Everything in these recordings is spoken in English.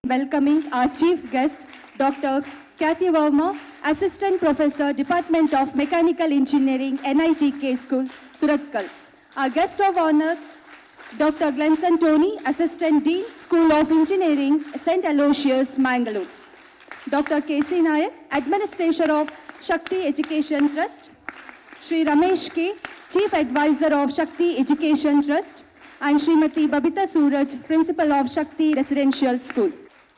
Welcoming our chief guest, Dr. Kathy Verma, Assistant Professor, Department of Mechanical Engineering, NITK School, Surathkal. Our guest of honor, Dr. Glenson Tony, Assistant Dean, School of Engineering, St. Aloysius, Mangalore. Dr. K.C. Nayak, Administrator of Shakthi Education Trust. Shri Ramesh K., Chief Advisor of Shakthi Education Trust. And Srimati Babita Suraj, Principal of Shakthi Residential School.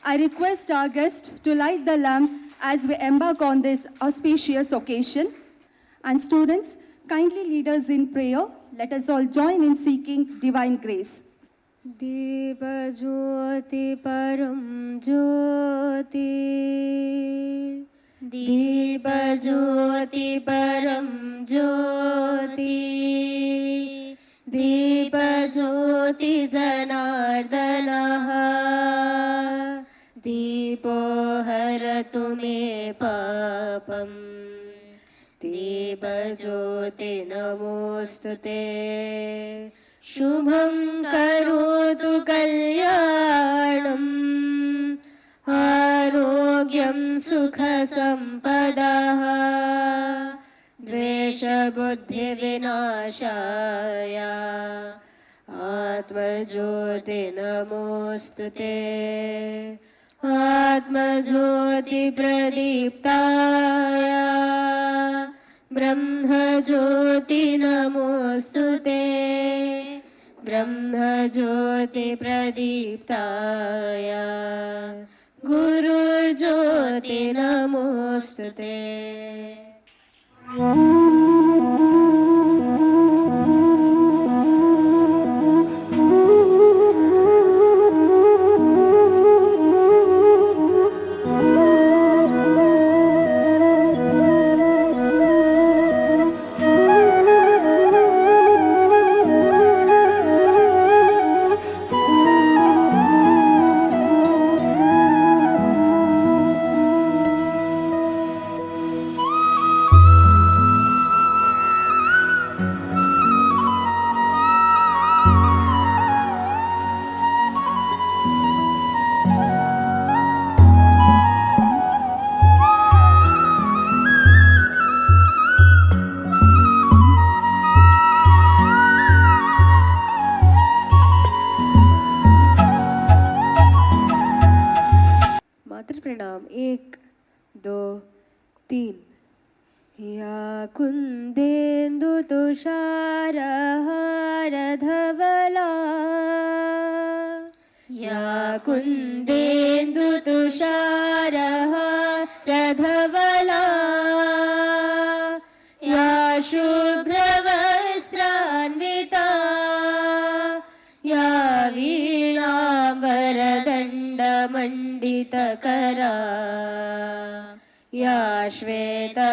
I request our guest to light the lamp as we embark on this auspicious occasion. And students, kindly lead us in prayer. Let us all join in seeking divine grace. Deva Jyoti Param Jyoti Deva Jyoti Param Jyoti Deva Jyoti Janardanaha Deepo Haratu Me Papam Deva Jyoti Namostute Shubham Karotu Kalyanam Arogyam Sukha Sampadaha Dvesha Buddhi Vinashaya Atma Jyoti Namostute Atma Jyoti Pradiptaya Brahma Jyoti Namostute Brahma Jyoti Pradiptaya Guru Jyoti Namostute. प्रणाम 1 2 3 या कुंदेन्दु तुषारहार धवला या कुंदेन्दु तुषारहार धवला या शुभ्रवस्त्रान्विता या वीणाम्बरदण्डमण्डितकरा या श्वेतपद्मासना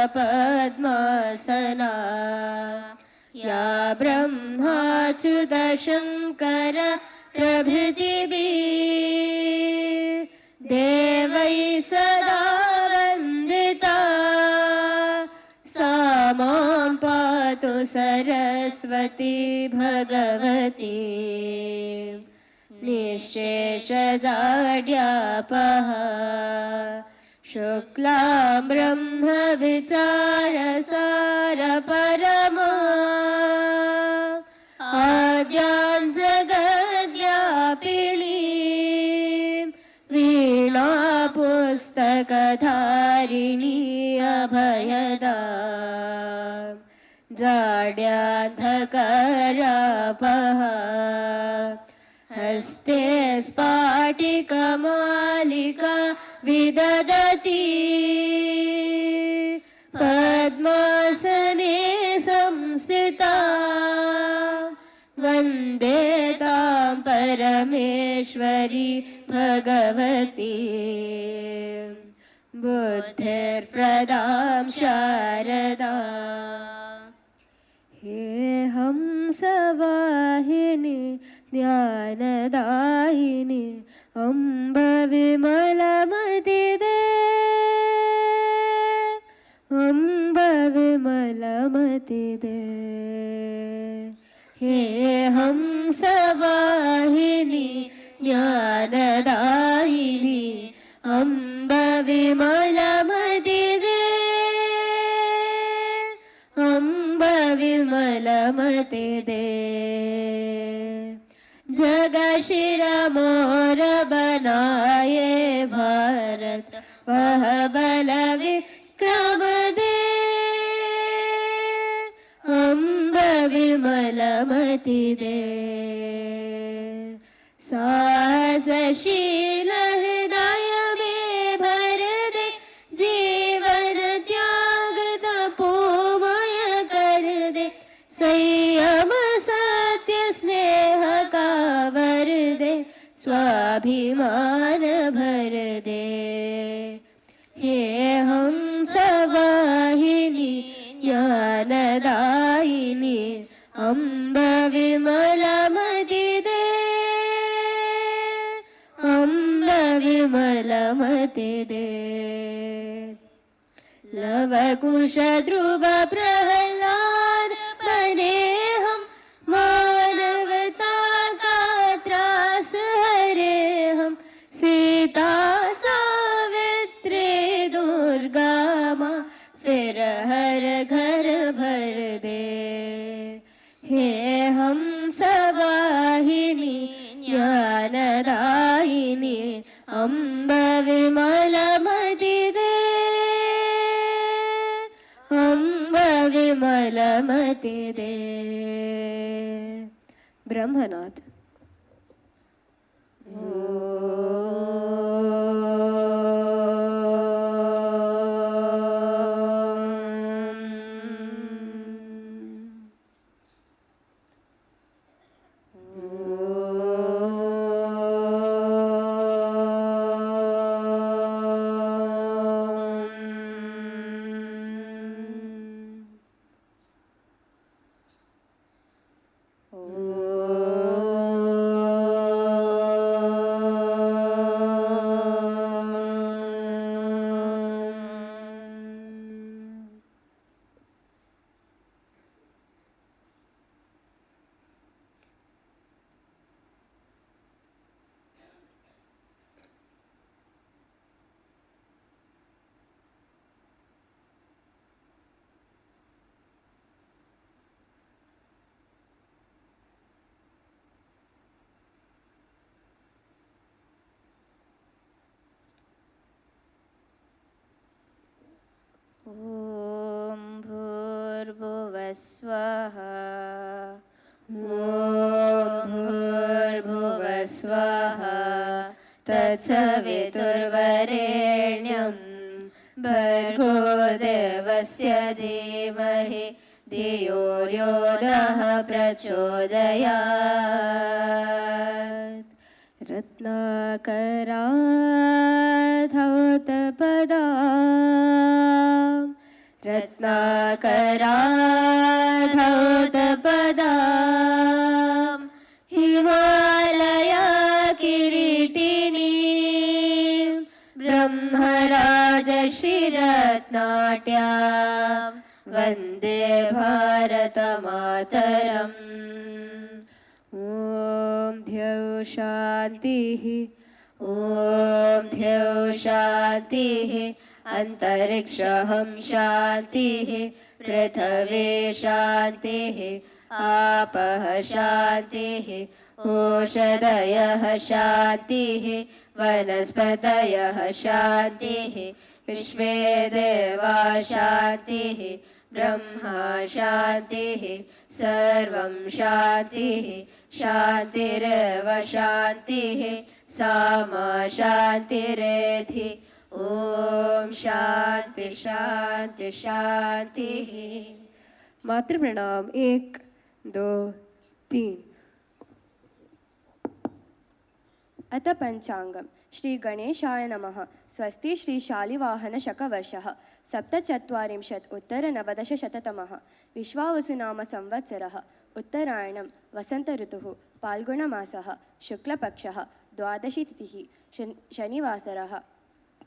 या ब्रह्माच्युतशङ्कर प्रभृतिभिः देवैः सदा वन्दिता सा मां पातु सरस्वती भगवती निःशेषजाड्यापः शुक्लां ब्रह्मविचारसारपरमा आद्यां जगद्व्यापिणीं वीणापुस्तकधारिणी अभयदा जाड्यान्धकरापः हस्ते स्फाटिकमालिका विदधती पद्मासने संस्थिता वन्दे तां परमेश्वरी भगवती बुद्धिर्प्रदां शारदा हे हंसवाहिनी ज्ञानदायिनी अम्ब विमलमतिदे अम्ब विमलमतिदे हे हंसवाहिनी ज्ञानदायिनी अम्ब विमलमतिदे अम्ब विमलमतिदे जग शिर मोर बनाए भारत वह बल विक्रम दे अम्ब विमलमतिदे साहसशील हृदय में भर दे जीवन त्याग तपोमय कर दे संयम सत्य स्नेह का वर दे स्वाभिमान भर दे हे हम सवाहिनी ज्ञानदायिनी अम्ब विमलमतिदे अम्ब विमलमतिदे लवकुश ध्रुव प्रह्लाद बने हम मानवता का त्रास हरे हम सीता सावित्री दुर्गा माँ फिर हर घर भर दे हे हम सवाहिनी ज्ञानदायिनी अम्ब विमलमतिदे अम्ब विमलमतिदे ब्रह्मनाथ ॐ भूर्भुवस्वः ॐ भूर्भुवस्वः तत्सवितुर्वरेण्यं भर्गो देवस्य धीमहि धियो यो नः प्रचोदयात् रत्नाकराधौतपदा रत्नाकराधौतपदा हिमालया किरीटिनी ब्रह्मराजश्रीरत्नाट्यां वन्दे भारतमातरम् ॐ द्यौ शान्तिः ॐ द्यौ शान्तिः अन्तरिक्षं शान्तिः पृथिवी शान्तिः आपः शान्तिः ओषधयः शान्तिः वनस्पतयः शान्तिः विश्वे देवा शान्तिः ब्रह्मा शान्तिः सर्वं शान्तिः शान्तिरेव शान्तिः सामा शान्तिरेधि ॐ शान्ति शान्ति शान्तिः। मातृ प्रणाम 1 2 3। अथ पंचांगम श्री गणेशाय नमः। स्वस्ति श्री शालिवाहन शकवर्षः 47 उत्तर-नवदशशततमः विश्वावसुनाम संवत्सरः उत्तरायणं वसंत ऋतुः फाल्गुणमासः शुक्लपक्षः द्वादशी तिथिः शनिवासरः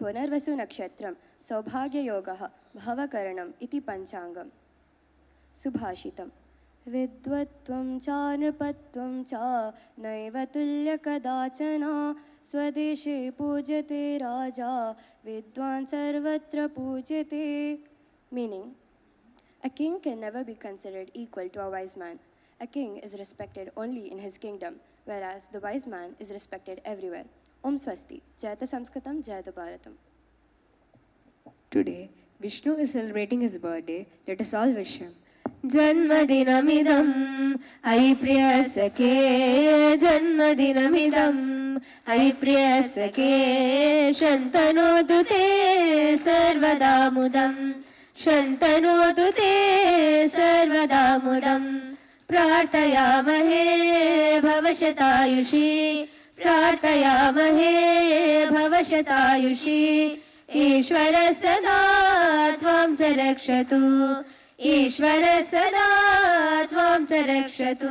पुनर्वसु नक्षत्रं सौभाग्ययोगः भवकरणम् इति पंचांगम। सुभाषितम् विद्वत्त्वं च नृपत्वं च नैव तुल्य कदाचन स्वदेशे पूज्यते राजा विद्वान् सर्वत्र पूज्यते. Meaning, a king can never be considered equal to a wise man. A king is respected only in his kingdom, whereas the wise man is respected everywhere. Om Swasti. Jayata Samskatam, Jayata Bharatam. Today, Vishnu is celebrating his birthday. Let us all wish him. जन्मदिनमिदं ऐ प्रियसखे जन्मदिनमिदं ऐ प्रियसखे शन्तनोतु ते सर्वदा मुदं शन्तनोतु ते सर्वदा मुदं प्रार्थयामहे भवशतायुषी प्रार्थयामहे भवशतायुषी ईश्वर सदा त्वां च रक्षतु ईश्वर सदा त्वां च रक्षतु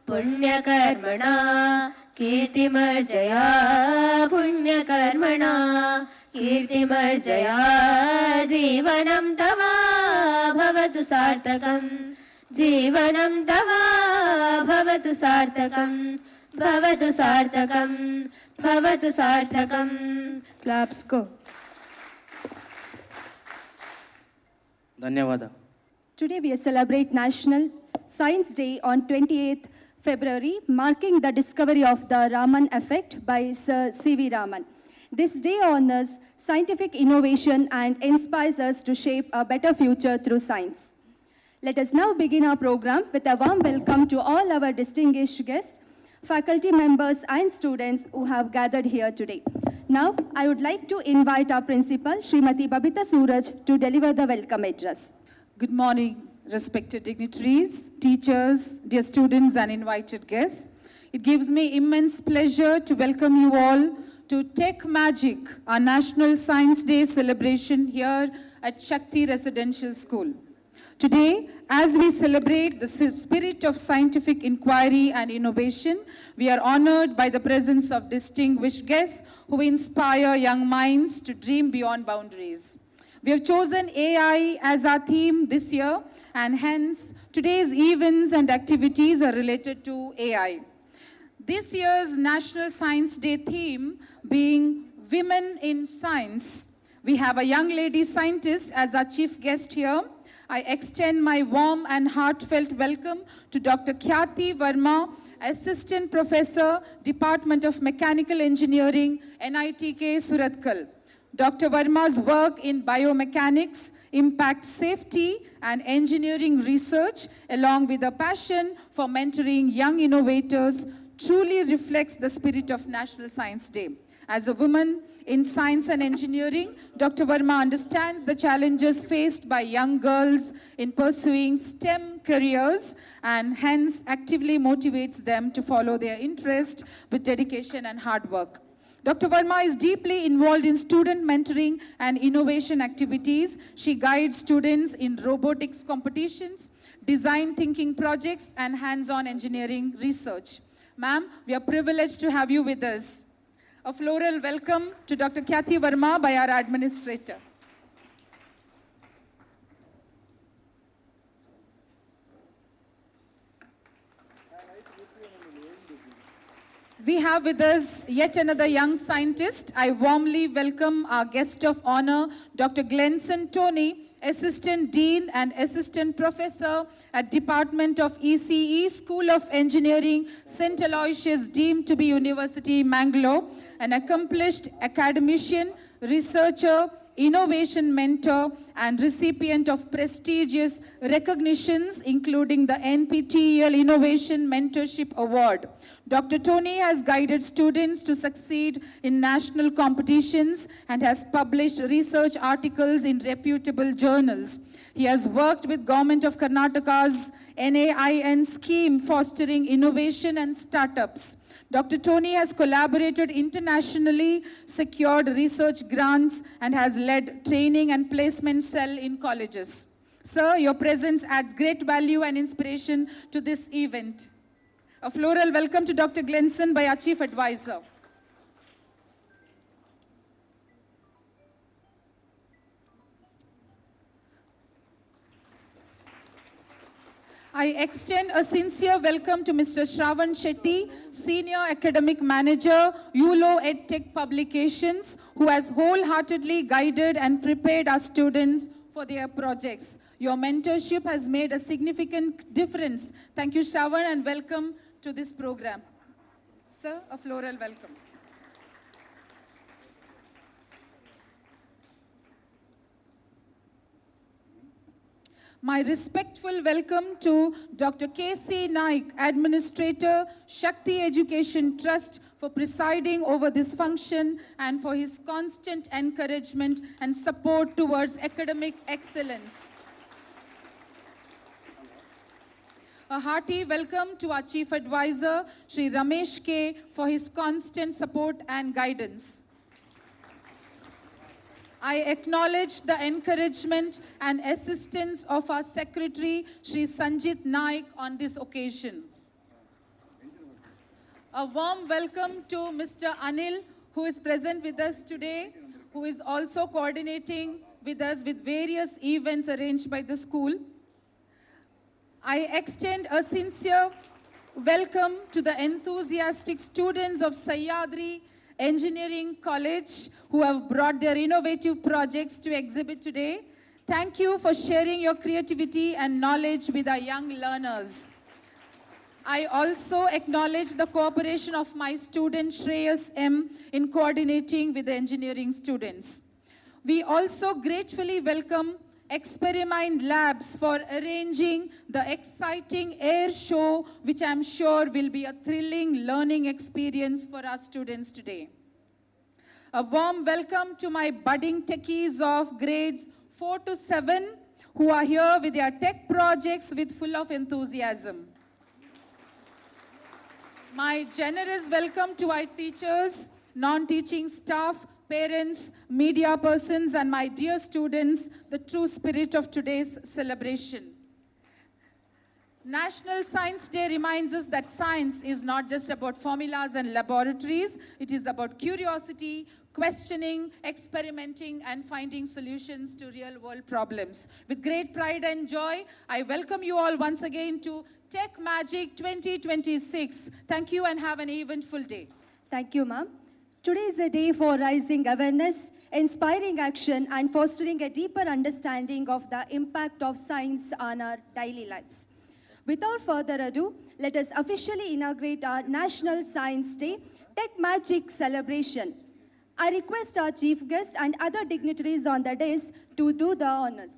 पुण्यकर्मणा कीर्तिमर्जया पुण्यकर्मणा कीर्तिमर्जया जीवनं तव भवतु सार्थकं जीवनं तव भवतु सार्थकं भवतु सार्थकं भवतु सार्थकं. Claps go. ಧನ್ಯವಾದ. Today we celebrate National Science Day on 28th February, marking the discovery of the Raman effect by Sir C.V. Raman. This day honors scientific innovation and inspires us to shape a better future through science. Let us now begin our program with a warm welcome to all our distinguished guests, faculty members and students who have gathered here today. Now, I would like to invite our principal, Srimati Babita Suraj, to deliver the welcome address. Good morning, respected dignitaries, teachers, dear students and invited guests. It gives me immense pleasure to welcome you all to Techmagic, our National Science Day celebration here at Shakthi Residential School. Today, as we celebrate the spirit of scientific inquiry and innovation, we are honored by the presence of distinguished guests who inspire young minds to dream beyond boundaries. We have chosen AI as our theme this year, and hence today's events and activities are related to AI. This year's National Science Day theme being Women in Science. We have a young lady scientist as our chief guest here. I extend my warm and heartfelt welcome to Dr. Keynote Verma, Assistant Professor, Department of Mechanical Engineering, NITK Suratkal. Dr. Verma's work in biomechanics impacts safety and engineering research, along with a passion for mentoring young innovators, truly reflects the spirit of National Science Day. As a woman in science and engineering, Dr. Verma understands the challenges faced by young girls in pursuing STEM careers and hence actively motivates them to follow their interest with dedication and hard work. Dr. Verma is deeply involved in student mentoring and innovation activities. She guides students in robotics competitions, design thinking projects, and hands-on engineering research. Ma'am, we are privileged to have you with us. A floral welcome to Dr. Keynote Verma by our administrator. We have with us yet another young scientist. I warmly welcome our guest of honor, Dr. Glenson Tony, Assistant Dean and Assistant Professor at Department of ECE, School of Engineering, St. Aloysius, deemed to be University, Mangalore, an accomplished academician, researcher, innovation mentor, and recipient of prestigious recognitions, including the NPTEL Innovation Mentorship Award. Dr. Tony has guided students to succeed in national competitions and has published research articles in reputable journals. He has worked with Government of Karnataka's NAIN scheme fostering innovation and startups. Dr. Tony has collaborated internationally, secured research grants, and has led training and placement cell in colleges. Sir, your presence adds great value and inspiration to this event. A floral welcome to Dr. Glenson by our Chief Advisor. I extend a sincere welcome to Mr. Shravan Shetty, Senior Academic Manager, ULO EdTech Publications, who has wholeheartedly guided and prepared our students for their projects. Your mentorship has made a significant difference. Thank you, Shravan, and welcome to this program. Sir, a floral welcome. My respectful welcome to Dr. K.C. Naik, Administrator, Shakthi Education Trust, for presiding over this function and for his constant encouragement and support towards academic excellence. A hearty welcome to our Chief Advisor, Shri Ramesh K., for his constant support and guidance. I acknowledge the encouragement and assistance of our Secretary, Shri Sanjit Naik, on this occasion. A warm welcome to Mr. Anil, who is present with us today, who is also coordinating with us with various events arranged by the school. I extend a sincere welcome to the enthusiastic students of Sahyadri Engineering College who have brought their innovative projects to exhibit today. Thank you for sharing your creativity and knowledge with our young learners. I also acknowledge the cooperation of my student Shreyas M. in coordinating with the engineering students. We also gratefully welcome Experiment Labs for arranging the exciting air show, which I'm sure will be a thrilling learning experience for our students today. A warm welcome to my budding techies of grades 4 to 7 who are here with their tech projects with full of enthusiasm. My generous welcome to our teachers, non-teaching staff, parents, media persons, and my dear students, the true spirit of today's celebration. National Science Day reminds us that science is not just about formulas and laboratories. It is about curiosity, questioning, experimenting, and finding solutions to real-world problems. With great pride and joy, I welcome you all once again to Techmagic 2026. Thank you and have an eventful day. Thank you, ma'am. Today is a day for raising awareness, inspiring action, and fostering a deeper understanding of the impact of science on our daily lives. Without further ado, let us officially inaugurate our National Science Day Techmagic celebration. I request our chief guest and other dignitaries on the dais to do the honors.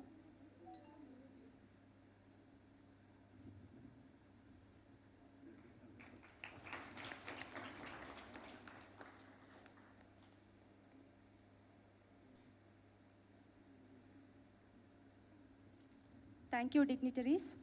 Thank you, dignitaries.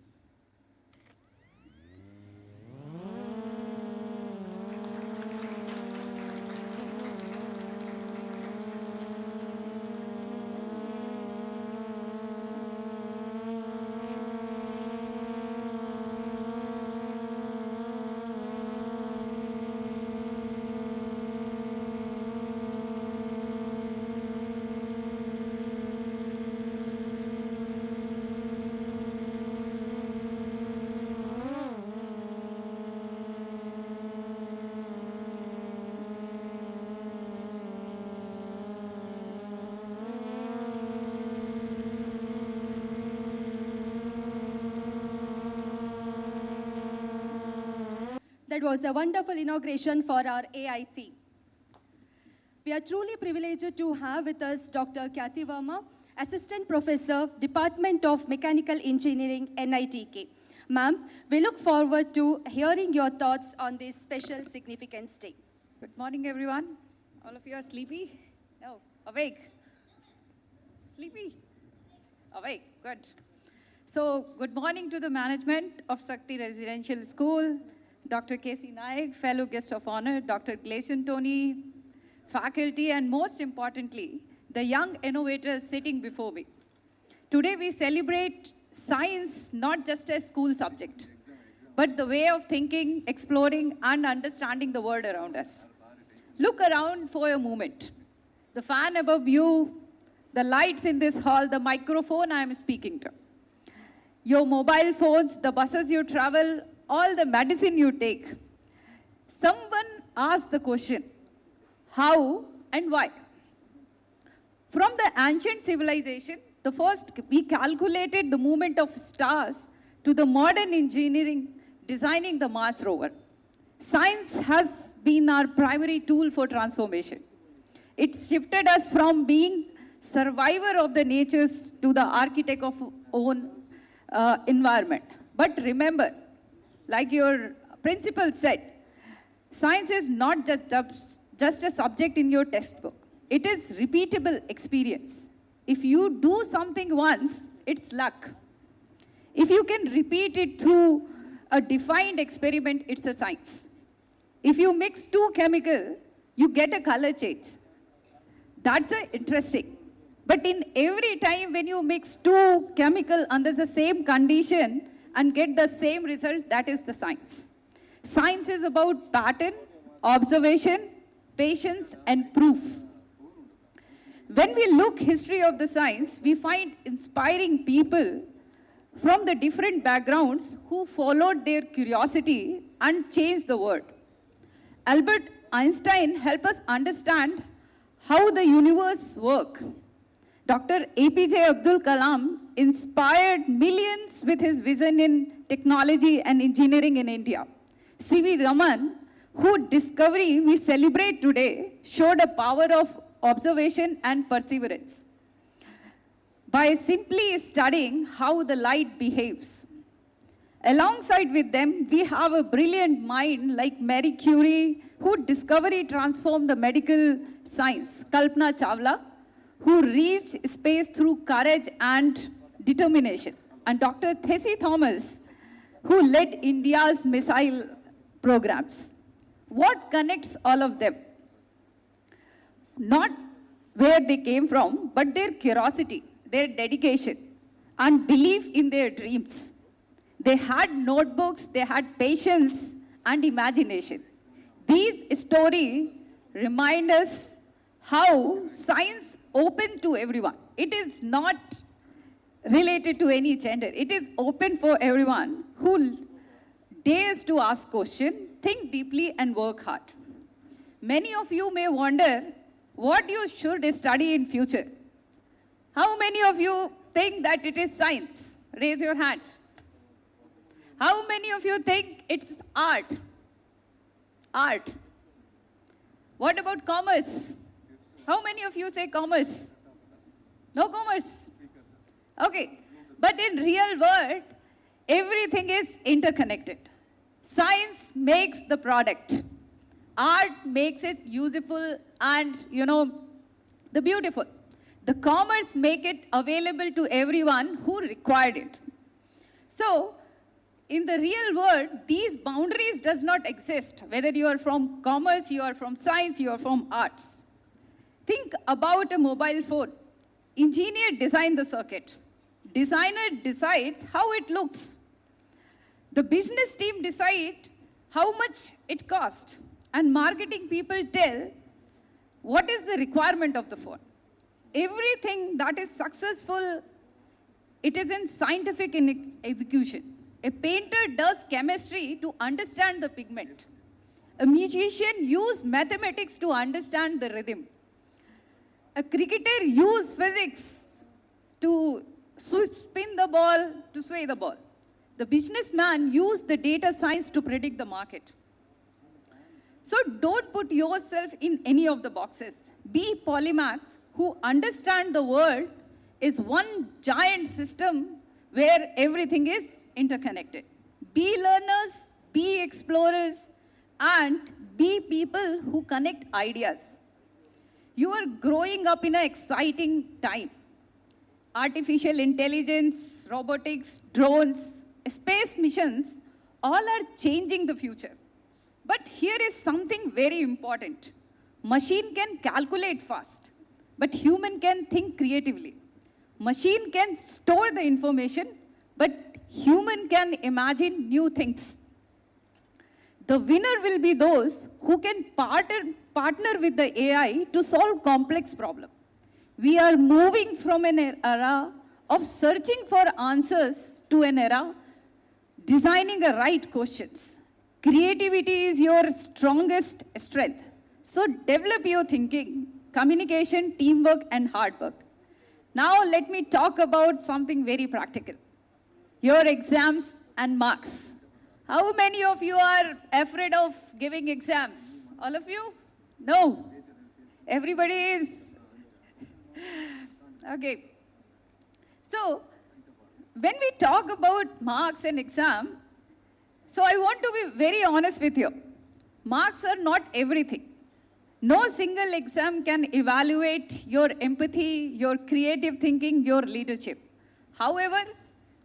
That was a wonderful inauguration for our AI theme. We are truly privileged to have with us Dr. Kyathi Verma, Assistant Professor, Department of Mechanical Engineering, NITK. Ma'am, we look forward to hearing your thoughts on this special significance day. Good morning, everyone. All of you are sleepy? No, awake. Sleepy? Awake, good. So, good morning to the management of Shakthi Residential School, Dr. K.C. Naik, fellow guest of honor, Dr. Gleason Tony, faculty, and most importantly, the young innovators sitting before me. Today we celebrate science not just as school subject, but the way of thinking, exploring, and understanding the world around us. Look around for a moment. The fan above you, the lights in this hall, the microphone I am speaking to. your mobile phones, the buses you travel, all the medicine you take. Someone asked the question, how and why? From the ancient civilization, the first we calculated the movement of stars to the modern engineering designing the Mars rover. Science has been our primary tool for transformation. It shifted us from being survivor of the natures to the architect of own environment. But remember, like your principal said, science is not just a subject in your textbook. It is repeatable experience. If you do something once, it's luck. If you can repeat it through a defined experiment, it's a science. If you mix two chemicals, you get a color change. That's interesting. But in every time when you mix two chemicals under the same condition and get the same result, that is the science. Science is about pattern, observation, patience, and proof. When we look history of the science, we find inspiring people from the different backgrounds who followed their curiosity and changed the world. Albert Einstein helped us understand how the universe works. Dr. APJ Abdul Kalam inspired millions with his vision in technology and engineering in India. C.V. Raman, whose discovery we celebrate today, showed a power of observation and perseverance by simply studying how the light behaves. Alongside with them, we have a brilliant mind like Marie Curie, whose discovery transformed the medical science. Kalpana Chawla, who reached space through courage and determination. And Dr. Tessie Thomas, who led India's missile programs. What connects all of them? Not where they came from, but their curiosity, their dedication, and belief in their dreams. They had notebooks, they had patience and imagination. These stories remind us how science open to everyone. It is not related to any gender. It is open for everyone who dares to ask questions, think deeply, and work hard. Many of you may wonder what you should study in future. How many of you think that it is science? Raise your hand. How many of you think it's art? Art. What about commerce? How many of you say commerce? No commerce? Okay. But in real world, everything is interconnected. Science makes the product. Art makes it useful and, the beautiful. The commerce make it available to everyone who required it. So, in the real world, these boundaries does not exist. Whether you are from commerce, you are from science, you are from arts. Think about a mobile phone. Engineer designed the circuit. Designer decides how it looks. The business team decide how much it costs. And marketing people tell what is the requirement of the phone. Everything that is successful, it is in scientific execution. A painter does chemistry to understand the pigment. A musician uses mathematics to understand the rhythm. A cricketer uses physics to spin the ball, to sway the ball. The businessman uses the data science to predict the market. So don't put yourself in any of the boxes. Be polymath who understand the world is one giant system where everything is interconnected. Be learners, be explorers, and be people who connect ideas. You are growing up in an exciting time. Artificial intelligence, robotics, drones, space missions, all are changing the future. But here is something very important. Machine can calculate fast, but human can think creatively. Machine can store the information, but human can imagine new things. The winner will be those who can partner with the AI to solve complex problems. We are moving from an era of searching for answers to an era, designing the right questions. Creativity is your strongest strength. So develop your thinking, communication, teamwork, and hard work. Now let me talk about something very practical. Your exams and marks. How many of you are afraid of giving exams? All of you? No. Everybody is. Okay. So, when we talk about marks and exam, so I want to be very honest with you. Marks are not everything. No single exam can evaluate your empathy, your creative thinking, your leadership. However,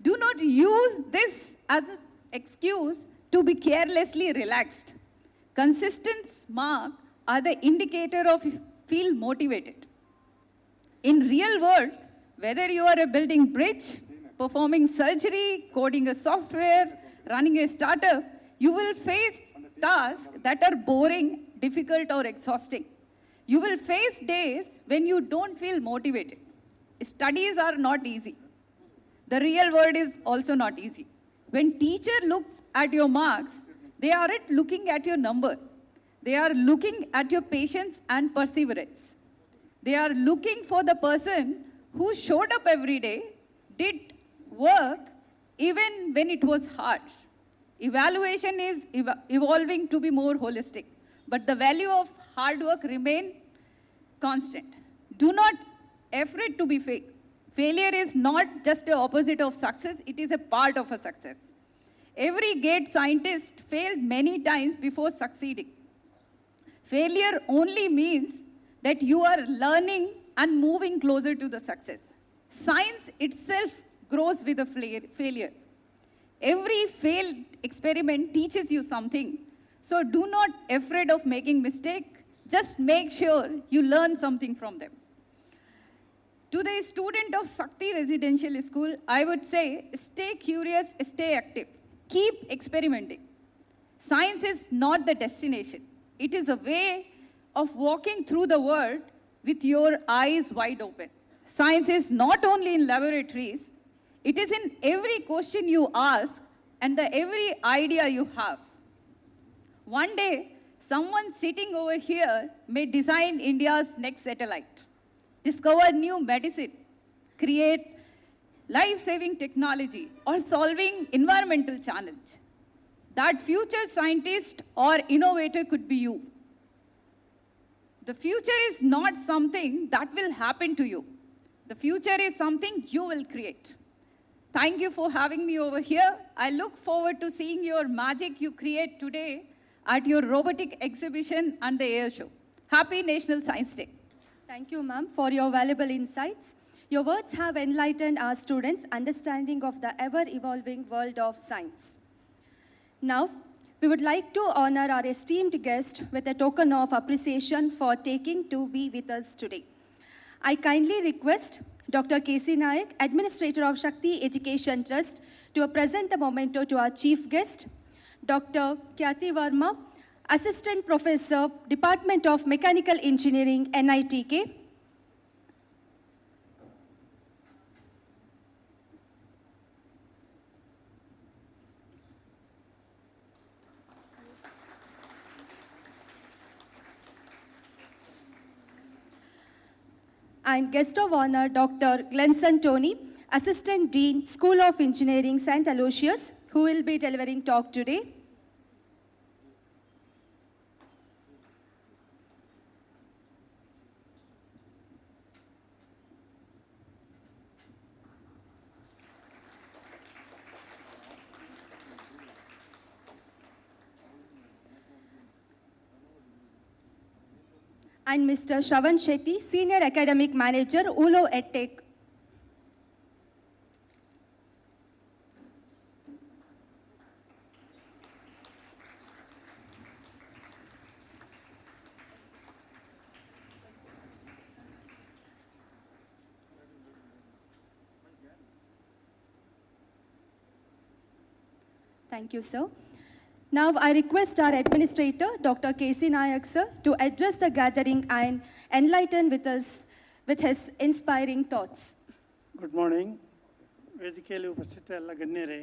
do not use this as an excuse to be carelessly relaxed. Consistent marks are the indicator of feel motivated. In real world, whether you are building bridge, performing surgery, coding a software, running a startup, you will face tasks that are boring, difficult, or exhausting. You will face days when you don't feel motivated. Studies are not easy. The real world is also not easy. When teacher looks at your marks, they aren't looking at your number. They are looking at your patience and perseverance. They are looking for the person who showed up every day, did work even when it was hard. Evaluation is evolving to be more holistic, but the value of hard work remain constant. Do not afraid to be fake. Failure is not just the opposite of success, it is a part of a success. Every great scientist failed many times before succeeding. Failure only means that you are learning and moving closer to the success. Science itself grows with a failure. Every failed experiment teaches you something. So do not afraid of making mistake. Just make sure you learn something from them. To the student of Shakthi Residential School, I would say, stay curious, stay active. Keep experimenting. Science is not the destination. It is a way of walking through the world with your eyes wide open. Science is not only in laboratories, it is in every question you ask and every idea you have. One day, someone sitting over here may design India's next satellite, discover new medicine, create life-saving technology, or solving environmental challenge. That future scientist or innovator could be you. The future is not something that will happen to you. The future is something you will create. Thank you for having me over here. I look forward to seeing your magic you create today at your robotic exhibition and the air show. Happy National Science Day. Thank you, ma'am, for your valuable insights. Your words have enlightened our students' understanding of the ever-evolving world of science. Now, we would like to honor our esteemed guest with a token of appreciation for taking to be with us today. I kindly request Dr. K.C. Nayak, Administrator of Shakthi Education Trust, to present the memento to our chief guest, Dr. Kyathi Verma, Assistant Professor, Department of Mechanical Engineering, NITK. And guest of honor, Dr. Glenson Tony, Assistant Dean, School of Engineering, St. Aloysius, who will be delivering talk today. And Mr. Shravan Shetty, Senior Academic Manager, ULO EdTech. Thank you, sir. Now, I request our administrator, Dr. K.C. Nayak, sir, to address the gathering and enlighten with us with his inspiring thoughts. Good morning. ವೇದಿಕೆಯಲ್ಲಿ ಉಪಸ್ಥಿತ ಎಲ್ಲ ಗಣ್ಯರೇ,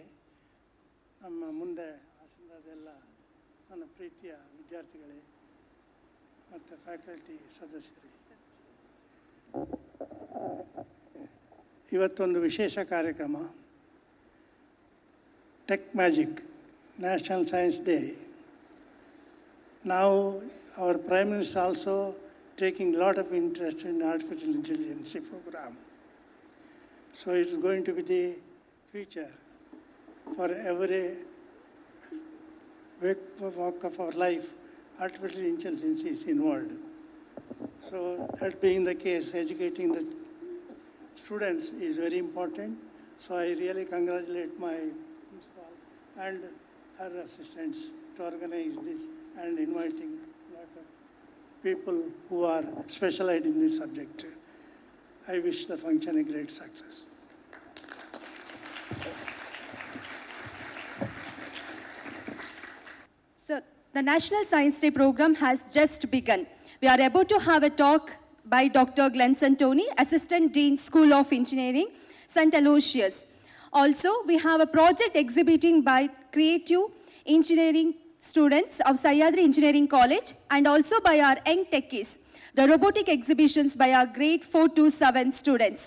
ನಮ್ಮ ಮುಂದೆ ಆಸೀನರಾದ ನನ್ನ ಪ್ರೀತಿಯ ವಿದ್ಯಾರ್ಥಿಗಳೇ ಮತ್ತು faculty ಸದಸ್ಯರೇ, ಇವತ್ತೊಂದು ವಿಶೇಷ ಕಾರ್ಯಕ್ರಮ, tech magic national science day. Now our Prime Minister also taking a lot of interest in artificial intelligence program. So it's going to be the future for every walk of our life. Artificial intelligence is involved. So that being the case, educating the students is very important. So I really congratulate my principal and her assistants to organize this and inviting a lot of people who are specialized in this subject. I wish the function a great success. So, the National Science Day program has just begun. We are about to have a talk by Dr. Glenson Tony, Assistant Dean, School of Engineering, St. Aloysius. Also, we have a project exhibiting by creative engineering students of Sahyadri Engineering College and also by our young techies. The robotic exhibitions by our grade 4 to 7 students.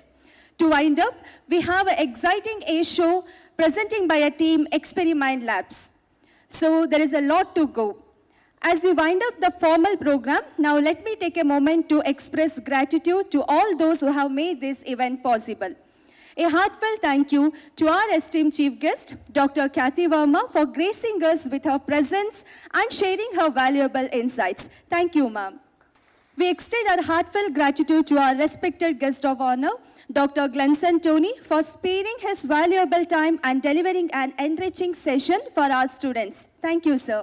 To wind up, we have an exciting A show presenting by a team Experiment Labs. So there is a lot to go. As we wind up the formal program, now let me take a moment to express gratitude to all those who have made this event possible. A heartfelt thank you to our esteemed chief guest, Dr. Kathy Verma, for gracing us with her presence and sharing her valuable insights. Thank you, ma'am. We extend our heartfelt gratitude to our respected guest of honor, Dr. Glenson Tony, for sparing his valuable time and delivering an enriching session for our students. Thank you, sir.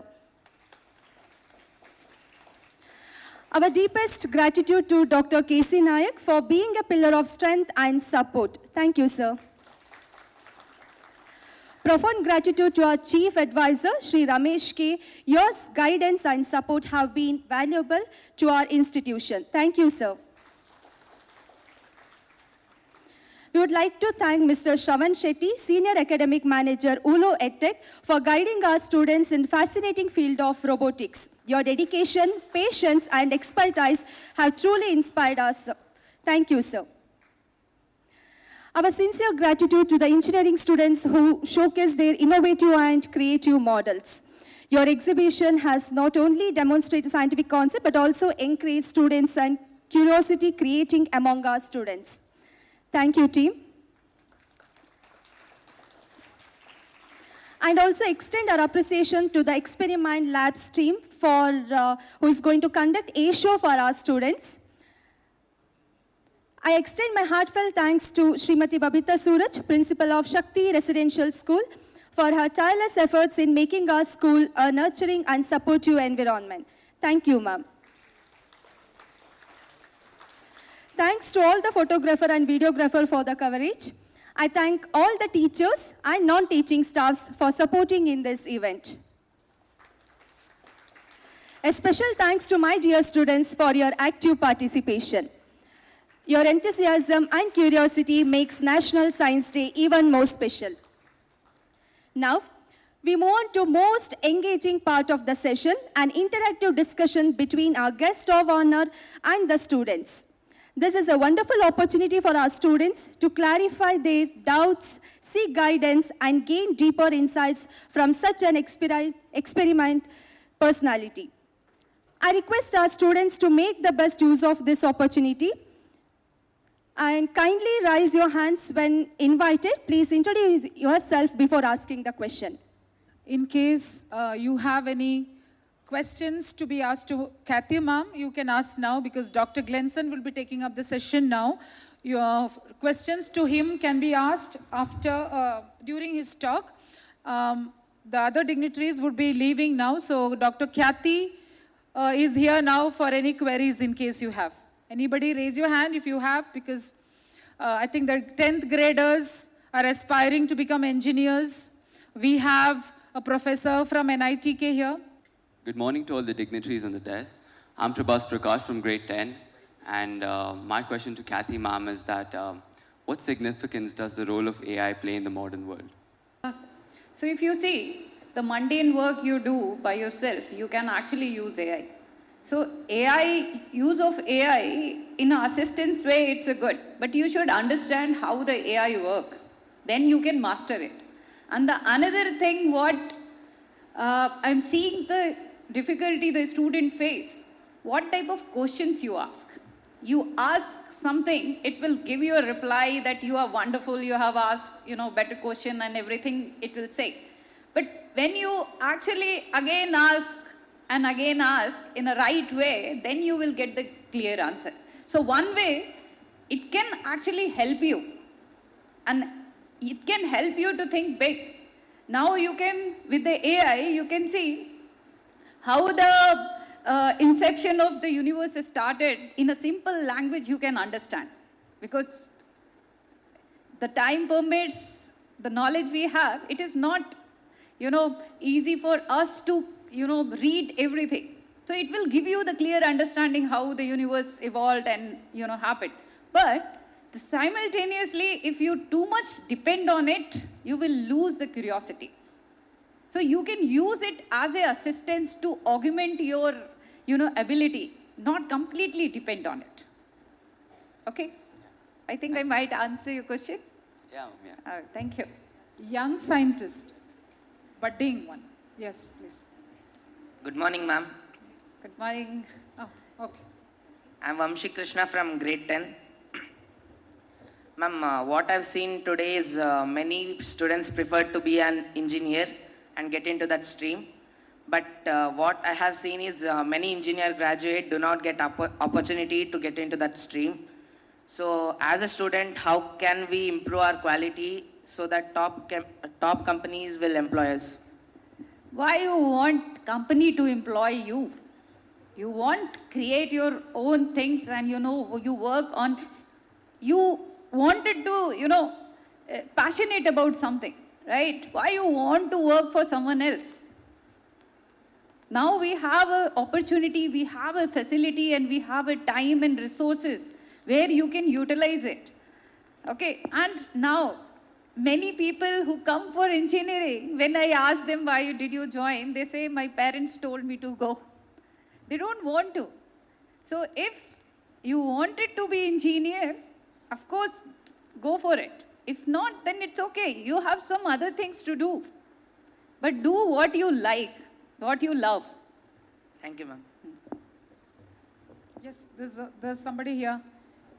Our deepest gratitude to Dr. K.C. Nayak for being a pillar of strength and support. Thank you, sir. Profound gratitude to our Chief Advisor, Sri Ramesh K. Your guidance and support have been valuable to our institution. Thank you, sir. We would like to thank Mr. Shravan Shetty, Senior Academic Manager, ULO EdTech, for guiding our students in the fascinating field of robotics. Your dedication, patience, and expertise have truly inspired us. Thank you, sir. Our sincere gratitude to the engineering students who showcase their innovative and creative models. Your exhibition has not only demonstrated scientific concept, but also encouraged students and curiosity creating among our students. Thank you, team. And also extend our appreciation to the Experiment Labs team for who is going to conduct a show for our students. I extend my heartfelt thanks to Srimati Babita Suraj, Principal of Shakthi Residential School, for her tireless efforts in making our school a nurturing and supportive environment. Thank you, ma'am. Thanks to all the photographer and videographer for the coverage. I thank all the teachers and non-teaching staffs for supporting in this event. A special thanks to my dear students for your active participation. Your enthusiasm and curiosity makes National Science Day even more special. Now, we move on to most engaging part of the session, an interactive discussion between our guest of honor and the students. This is a wonderful opportunity for our students to clarify their doubts, seek guidance, and gain deeper insights from such an experiment personality. I request our students to make the best use of this opportunity and kindly raise your hands when invited. Please introduce yourself before asking the question. In case you have any questions to be asked to Kathy ma'am, you can ask now because Dr. Glenson will be taking up the session now. Your questions to him can be asked after, during his talk. The other dignitaries would be leaving now, so Dr. Kathy is here now for any queries in case you have. Anybody raise your hand if you have, because I think the 10th graders are aspiring to become engineers. We have a professor from NITK here. Good morning to all the dignitaries on the desk. I'm Prabhas Prakash from grade 10. And my question to Kathy ma'am is that what significance does the role of AI play in the modern world? So if you see the mundane work you do by yourself, you can actually use AI. So use of AI in an assistance way, it's a good. But you should understand how the AI work. Then you can master it. And the another thing what I'm seeing the difficulty the student face, what type of questions you ask. You ask something, it will give you a reply that you are wonderful, you have asked, better question and everything it will say. But when you actually again ask in a right way, then you will get the clear answer. So one way, it can actually help you. And it can help you to think big. Now you can, with the AI, you can see how the inception of the universe started in a simple language you can understand. Because the time permits, the knowledge we have, it is not, easy for us to, read everything. So it will give you the clear understanding how the universe evolved and, happened. But simultaneously, if you too much depend on it, you will lose the curiosity. So you can use it as an assistance to augment your, ability, not completely depend on it. Okay? I think I might answer your question. Yeah. Thank you. Young scientist, budding one. Yes, please. Good morning, ma'am. Good morning. Oh, okay. I'm Vamshi Krishna from grade 10. Ma'am, what I've seen today is many students prefer to be an engineer and get into that stream. But what I have seen is many engineer graduate do not get opportunity to get into that stream. So as a student, how can we improve our quality so that top companies will employ us? Why you want company to employ you? You want create your own things and you work on, you wanted to, passionate about something, right? Why you want to work for someone else? Now we have an opportunity, we have a facility and we have a time and resources where you can utilize it. Okay, and now many people who come for engineering, when I ask them why did you join, they say my parents told me to go. They don't want to. So if you wanted to be engineer, of course, go for it. If not, then it's okay. You have some other things to do. But do what you like, what you love. Thank you, ma'am. Yes, there's somebody here.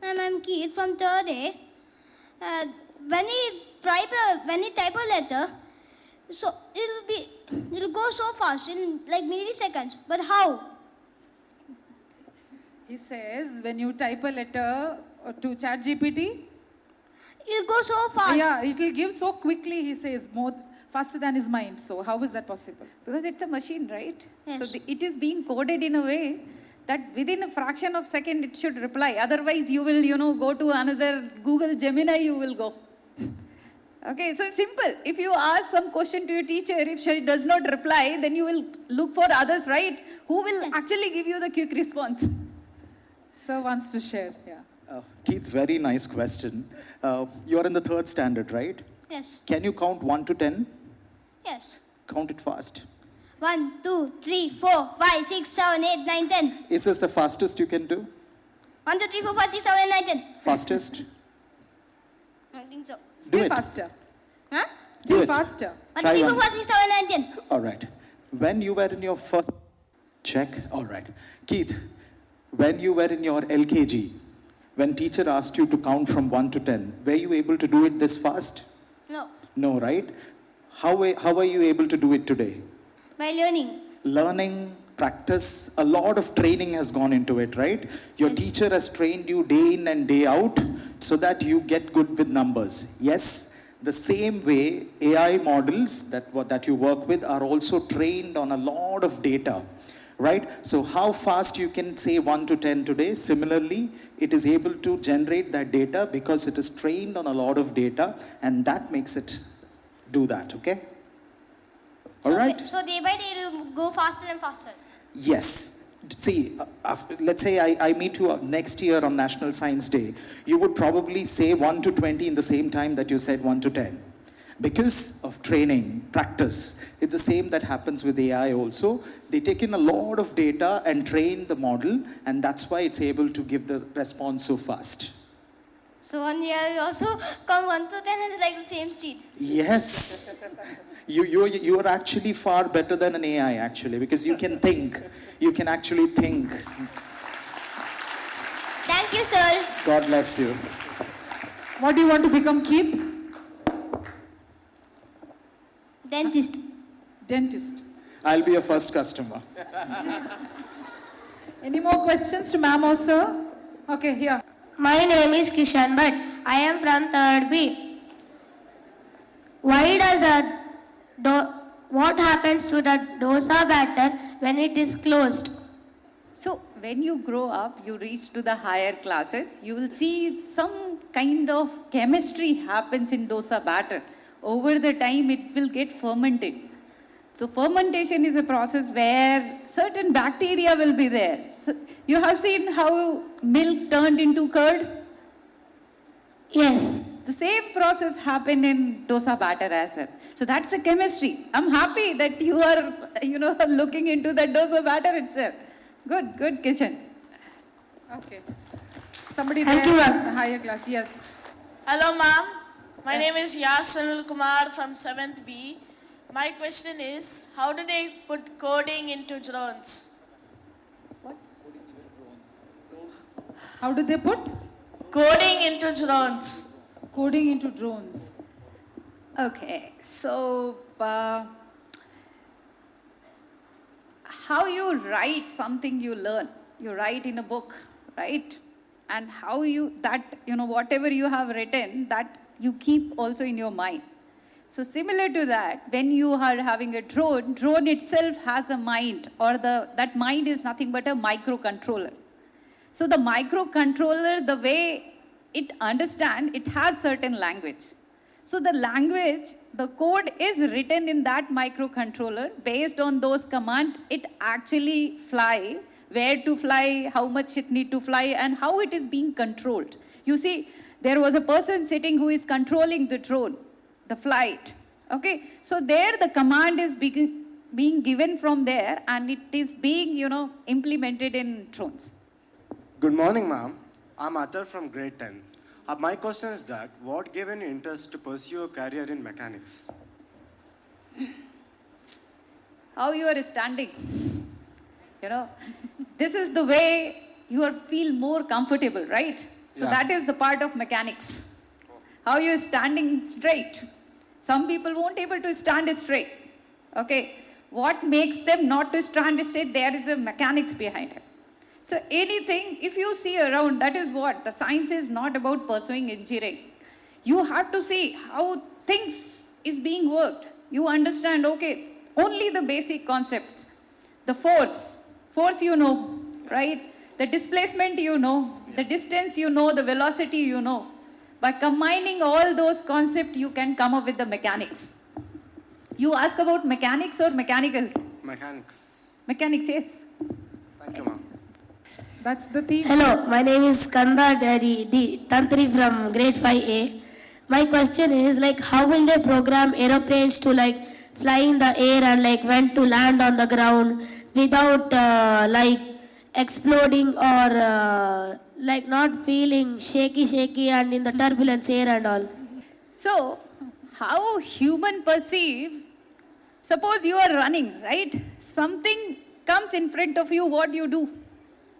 Ma'am, I'm Keith from 3rd A. When we type a letter, so it'll go so fast in like milliseconds. But how? He says when you type a letter to ChatGPT, It'll go so fast. yeah, it will give so quickly. He says more faster than his mind. So how is that possible? Because it's a machine, right? Yes. So it is being coded in a way that within a fraction of a second it should reply. Otherwise you will, go to another Google Gemini, you will go. Okay, so it's simple. If you ask some question to your teacher, if she does not reply, then you will look for others, right? Who will actually give you the quick response? Sir wants to share, yeah. Keith, very nice question. You're in the 3rd standard, right? Yes. Can you count 1 to 10? Yes. Count it fast. 1, 2, 3, 4, 5, 6, 7, 8, 9, 10. Is this the fastest you can do? 1, 2, 3, 4, 5, 6, 7, 8, 9, 10. Fastest? I don't think so. Still it. faster. Huh? Still Do it. faster. 1, Try 2, 3, 4, once. 5, 6, 7, 8, 9, 10. All right. When you were in your first check, all right. Keith, when you were in your LKG, when teacher asked you to count from 1 to 10, were you able to do it this fast? No. No, right? How are you able to do it today? By learning. Learning, practice, a lot of training has gone into it, right? Your teacher has trained you day in and day out so that you get good with numbers. Yes, the same way AI models that you work with are also trained on a lot of data, right? So how fast you can say 1 to 10 today, similarly, it is able to generate that data because it is trained on a lot of data, and that makes it do that, okay? All right? So day by day it'll go faster and faster. Yes. see, let's say I meet you next year on National Science Day, you would probably say 1 to 20 in the same time that you said 1 to 10. Because of training, practice, it's the same that happens with AI also. They take in a lot of data and train the model, and that's why it's able to give the response so fast. So 1 year you also come 1 to 10 and it's like the same speed. Yes. You are actually far better than an AI actually, because you can think. You can actually think. Thank you, sir. God bless you. What do you want to become, Keith? Dentist. Dentist. I'll be your first customer. Any more questions to ma'am or sir? Okay, here. My name is Kishan Bhatt. I am from 3rd B. Why does what happens to the dosa batter when it is closed? So when you grow up, you reach to the higher classes, you will see some kind of chemistry happens in dosa batter. Over the time, it will get fermented. So fermentation is a process where certain bacteria will be there. So you have seen how milk turned into curd? Yes. The same process happened in dosa batter as well. So that's a chemistry. I'm happy that you are, looking into the dosa batter itself. Good, Kishan. Okay. Somebody Thank there you, in ma'am. the higher class, yes. Hello, ma'am. My name is Yas Sunil Kumar from 7th B. My question is, how do they put coding into drones? What? How do they put? Coding into drones. Coding into drones. Okay, so how you write something you learn. You write in a book, right? And how whatever you have written, that you keep also in your mind. So similar to that, when you are having a drone itself has a mind, or that mind is nothing but a microcontroller. So the microcontroller, the way it understands, it has certain language. So the language, the code is written in that microcontroller. Based on those commands, it actually fly, where to fly, how much it need to fly, and how it is being controlled. You see, there was a person sitting who is controlling the drone, the flight. Okay, so there the command is being given from there, and it is being, implemented in drones. Good morning, ma'am. I'm Atar from grade 10. My question is that, what gave an interest to pursue a career in mechanics? How you are standing. This is the way you feel more comfortable, right? So that is the part of mechanics. How you are standing straight. Some people won't able to stand straight. Okay. What makes them not to stand straight? There is a mechanics behind it. So anything, if you see around, that is what the science is not about pursuing engineering. You have to see how things is being worked. You understand, okay, only the basic concepts. The force right? The displacement the distance the velocity By combining all those concepts, you can come up with the mechanics. You ask about mechanics or mechanical? Mechanics. Mechanics, yes. Thank you, ma'am. That's the theme. Hello, my name is Kanda D. Tantri from grade 5A. My question is how will they program aeroplanes to fly in the air and when to land on the ground without exploding or not feeling shaky and in the turbulence air and all. So, how human perceive, suppose you are running, right? Something comes in front of you, what you do?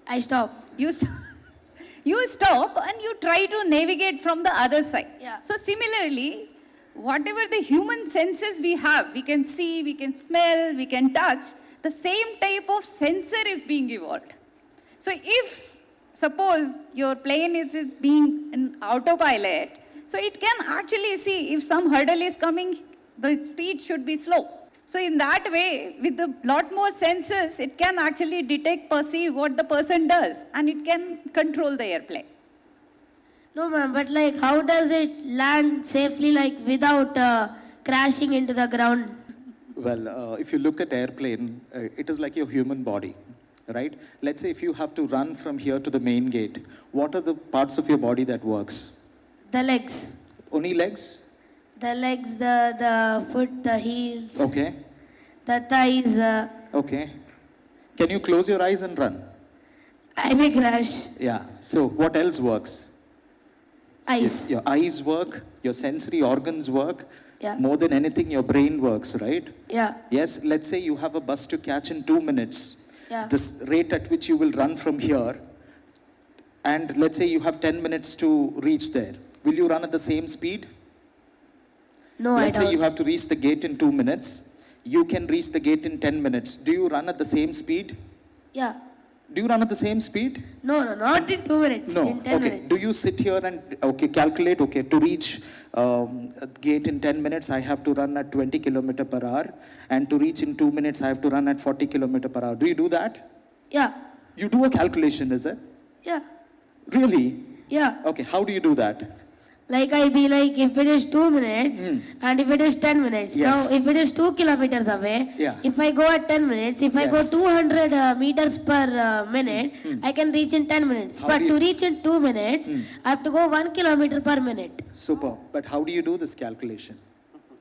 I stop. You stop and you try to navigate from the other side. Yeah. So similarly, whatever the human senses we have, we can see, we can smell, we can touch, the same type of sensor is being evolved. So if, suppose your plane is being in autopilot, so it can actually see if some hurdle is coming, the speed should be slow. So in that way, with a lot more sensors, it can actually detect, perceive what the person does, and it can control the airplane. No ma'am, but how does it land safely without crashing into the ground? Well, if you look at airplane, it is like your human body. right? Let's say if you have to run from here to the main gate, what are the parts of your body that works? The legs. Only legs? The legs, the foot, the heels. Okay. The thighs. Okay. Can you close your eyes and run? I may crash. Yeah. So what else works? Eyes. Your eyes work, your sensory organs work. Yeah. More than anything, your brain works, right? Yeah. Yes, let's say you have a bus to catch in 2 minutes. Yeah. The rate at which you will run from here, and let's say you have 10 minutes to reach there. Will you run at the same speed? No, Let's I don't. say you have to reach the gate in 2 minutes. You can reach the gate in 10 minutes. Do you run at the same speed? Yeah. Do you run at the same speed? No, not in 2 minutes. No. In 10 Okay. minutes. Do you sit here and calculate? Okay, to reach a gate in 10 minutes, I have to run at 20 km per hour, and to reach in 2 minutes, I have to run at 40 km per hour. Do you do that? Yeah. You do a calculation, is it? Yeah. Really? Yeah. Okay. How do you do that? Like I be like, if it is 2 minutes and if it is 10 minutes. Yes. Now, if it is 2 kilometers away, Yeah. if I go at 10 minutes, if I go Yes. 200 meters per minute, I can reach in 10 minutes. How But do to you- reach in 2 minutes, I have to go 1 kilometer per minute Super. But how do you do this calculation?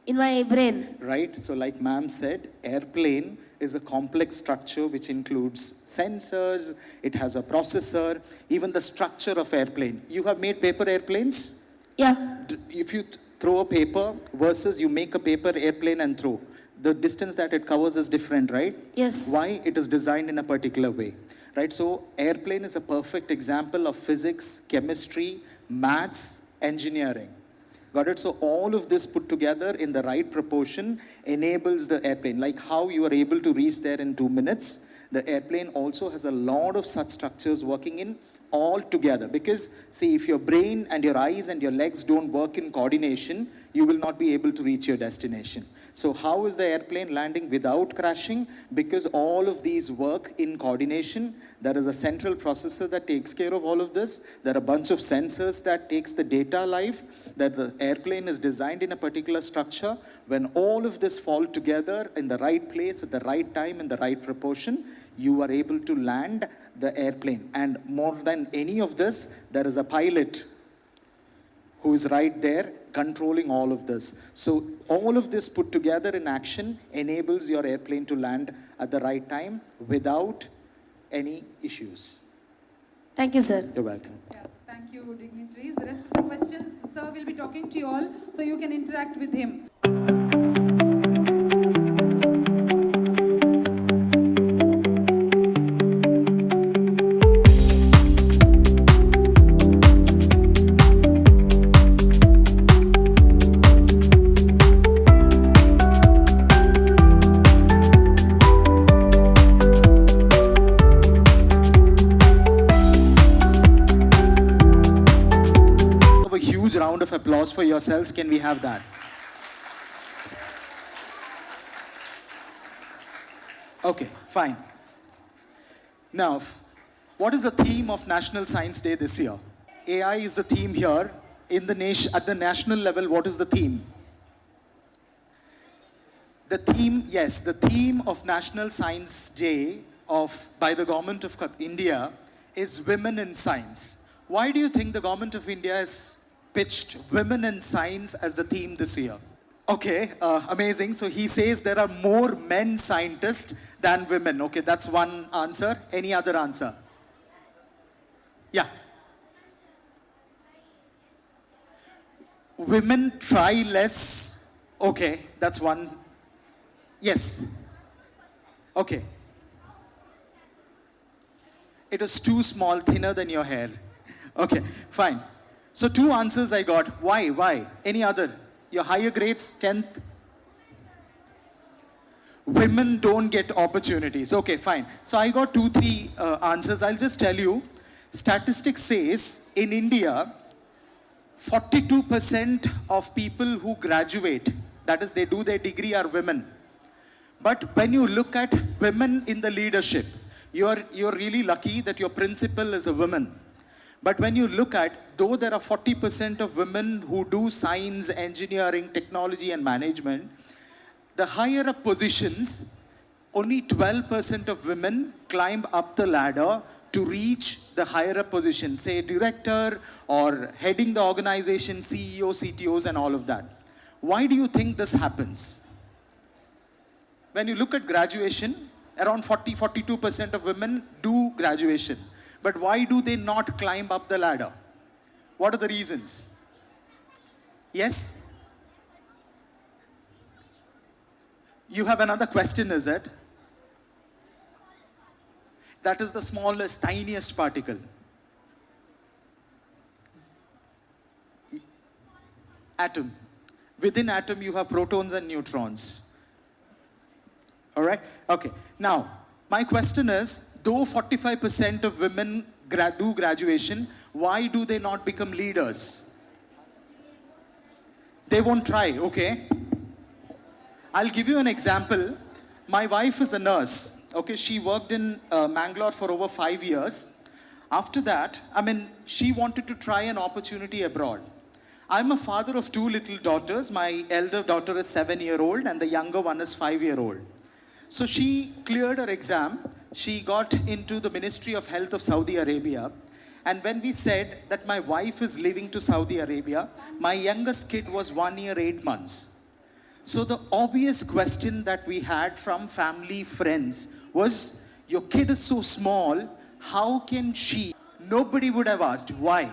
in my brain. Right? So like ma'am said, airplane is a complex structure which includes sensors, it has a processor, even the structure of airplane. You have made paper airplanes? Yeah. If you throw a paper versus you make a paper airplane and throw, the distance that it covers is different, right? Yes. Why? It is designed in a particular way, right? So airplane is a perfect example of physics, chemistry, maths, engineering. Got it? So all of this put together in the right proportion enables the airplane. Like how you are able to reach there in 2 minutes, the airplane also has a lot of such structures working in all together. Because see, if your brain and your eyes and your legs don't work in coordination, you will not be able to reach your destination. So how is the airplane landing without crashing? Because all of these work in coordination. There is a central processor that takes care of all of this. There are a bunch of sensors that takes the data live. That the airplane is designed in a particular structure. When all of this fall together in the right place, at the right time, in the right proportion, you are able to land the airplane. And more than any of this, there is a pilot who is right there controlling all of this. So all of this put together in action enables your airplane to land at the right time without any issues. Thank you, sir. You're welcome. Yes, thank you, dignitaries. The rest of the questions, sir will be talking to you all, so you can interact with him. A huge round of applause for yourselves. Can we have that? Okay, fine. Now, what is the theme of National Science Day this year? AI is the theme here. In the at the national level, what is the theme? The theme, yes, the theme of National Science Day by the government of India is Women in Science. Why do you think the government of India has pitched Women in Science as the theme this year? Okay, amazing. So he says there are more men scientists than women. Okay, that's one answer. Any other answer? Yeah. Women try less. Okay, that's one. Yes. Okay. It is too small, thinner than your hair. Okay, fine. So 2 answers I got. Why? Why? Any other? Your higher grades, 10th? Women don't get opportunities. Okay, fine. So I got 2, 3 answers. I'll just tell you. Statistics says in India, 42% of people who graduate, that is they do their degree, are women. But when you look at women in the leadership, you're really lucky that your principal is a woman. But when you look at, though there are 40% of women who do science, engineering, technology and management, the higher up positions, only 12% of women climb up the ladder to reach the higher up position, say director or heading the organization, CEO, CTOs and all of that. Why do you think this happens? When you look at graduation, around 42% of women do graduation. But why do they not climb up the ladder? What are the reasons? Yes? You have another question, is it? That is the smallest, tiniest particle. Atom. Within atom, you have protons and neutrons. All right? Okay. Now, my question is, though 45% of women do graduation, why do they not become leaders? They won't try, okay? I'll give you an example. My wife is a nurse, okay? She worked in Mangalore for over 5 years. After that, she wanted to try an opportunity abroad. I'm a father of 2 little daughters. My elder daughter is 7-year-old and the younger one is 5-year-old. So she cleared her exam. She got into the Ministry of Health of Saudi Arabia. And when we said that my wife is leaving to Saudi Arabia, my youngest kid was 1 year, 8 months. So the obvious question that we had from family, friends was, your kid is so small, how can she? Nobody would have asked, why?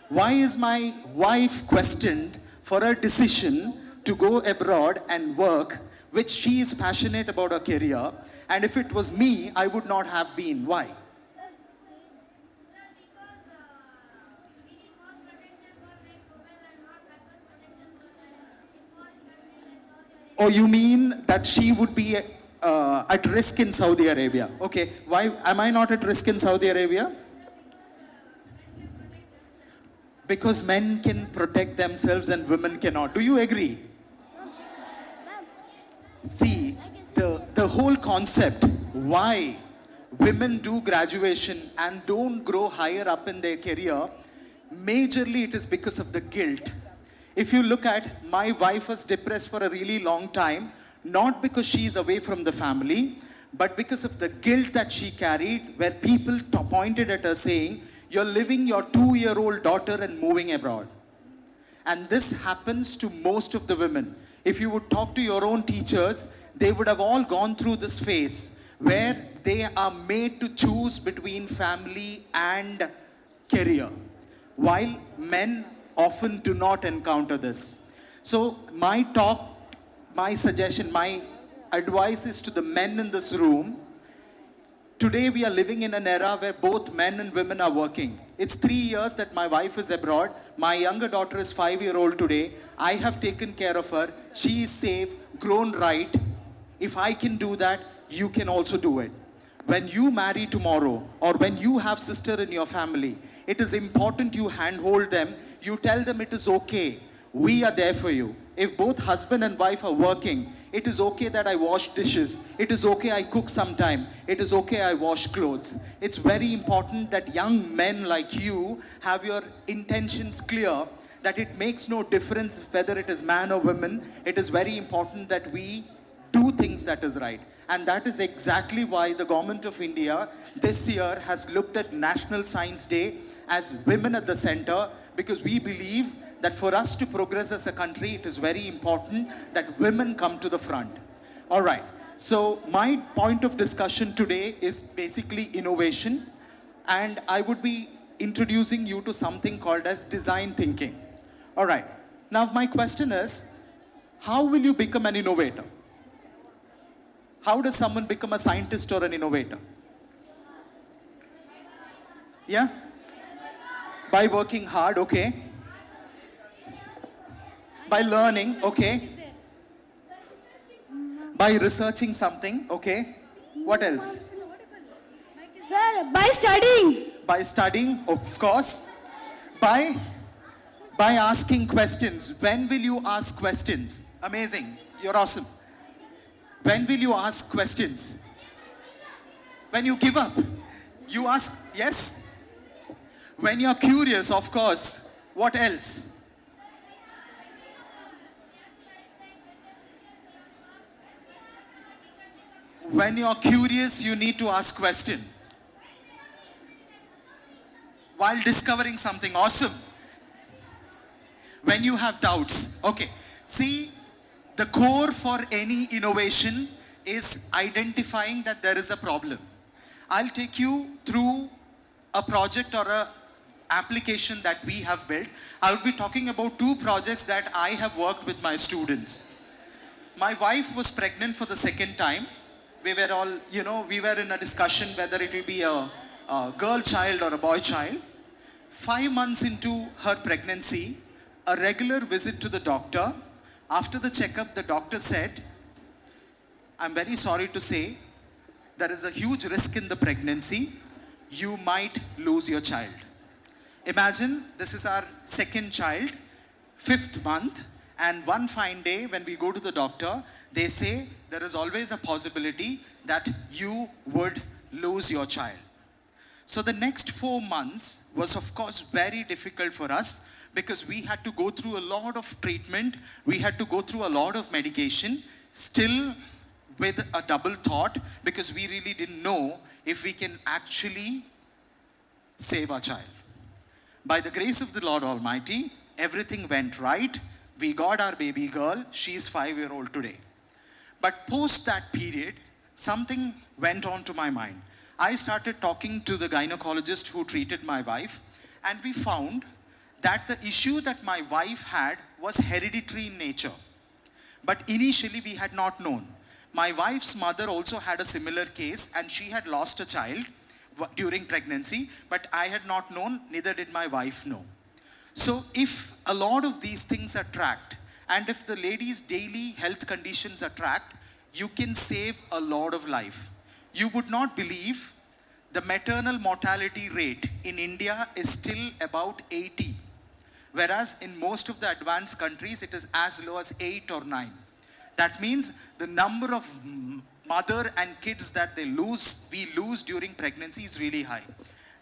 Why is my wife questioned for her decision to go abroad and work, which she is passionate about her career, and if it was me, I would not have been. Why? Oh, you mean that she would be at risk in Saudi Arabia? Okay, why am I not at risk in Saudi Arabia? Because men can protect themselves and women cannot. Do you agree? See, the whole concept, why women do graduation and don't grow higher up in their career, majorly it is because of the guilt. If you look at, my wife was depressed for a really long time, not because she is away from the family, but because of the guilt that she carried, where people pointed at her saying, you're leaving your 2-year-old daughter and moving abroad. And this happens to most of the women. If you would talk to your own teachers, they would have all gone through this phase where they are made to choose between family and career, while men often do not encounter this. So my talk, my suggestion, my advice is to the men in this room. Today we are living in an era where both men and women are working. It's 3 years that my wife is abroad. My younger daughter is 5-year-old today. I have taken care of her. She is safe, grown right. If I can do that, you can also do it. When you marry tomorrow, or when you have sister in your family, it is important you handhold them. You tell them it is okay. We are there for you. If both husband and wife are working, it is okay that I wash dishes. It is okay I cook sometime. It is okay I wash clothes. It's very important that young men like you have your intentions clear, that it makes no difference whether it is man or woman. It is very important that we do things that is right. And that is exactly why the government of India this year has looked at National Science Day as women at the center, because we believe that for us to progress as a country, it is very important that women come to the front. All right. So my point of discussion today is basically innovation. And I would be introducing you to something called as design thinking. All right. Now my question is, how will you become an innovator? How does someone become a scientist or an innovator? Yeah? By working hard, okay. By learning, okay. By researching something, okay. What else? Sir, by studying. By studying, of course. By asking questions. When will you ask questions? Amazing. You're awesome. When will you ask questions? When you give up. You ask, yes? When you're curious, of course. What else? When you're curious, you need to ask question. While discovering something awesome. When you have doubts. Okay. See, the core for any innovation is identifying that there is a problem. I'll take you through a project or a application that we have built. I'll be talking about 2 projects that I have worked with my students. My wife was pregnant for the second time. We were all, we were in a discussion whether it will be a girl child or a boy child. 5 months into her pregnancy, a regular visit to the doctor. After the checkup, the doctor said, I'm very sorry to say, there is a huge risk in the pregnancy. You might lose your child. Imagine, this is our second child, 5th month, and one fine day when we go to the doctor, they say there is always a possibility that you would lose your child. So the next 4 months was of course very difficult for us because we had to go through a lot of treatment, we had to go through a lot of medication, still with a double thought because we really didn't know if we can actually save our child. By the grace of the Lord Almighty, everything went right. We got our baby girl. She's 5-year-old today. But post that period, something went on to my mind. I started talking to the gynecologist who treated my wife, and we found that the issue that my wife had was hereditary in nature. But initially we had not known. My wife's mother also had a similar case, and she had lost a child during pregnancy, but I had not known, neither did my wife know. So if a lot of these things are tracked, and if the lady's daily health conditions are tracked, you can save a lot of life. You would not believe the maternal mortality rate in India is still about 80, whereas in most of the advanced countries, it is as low as 8 or 9. That means the number of mother and kids that we lose during pregnancy is really high.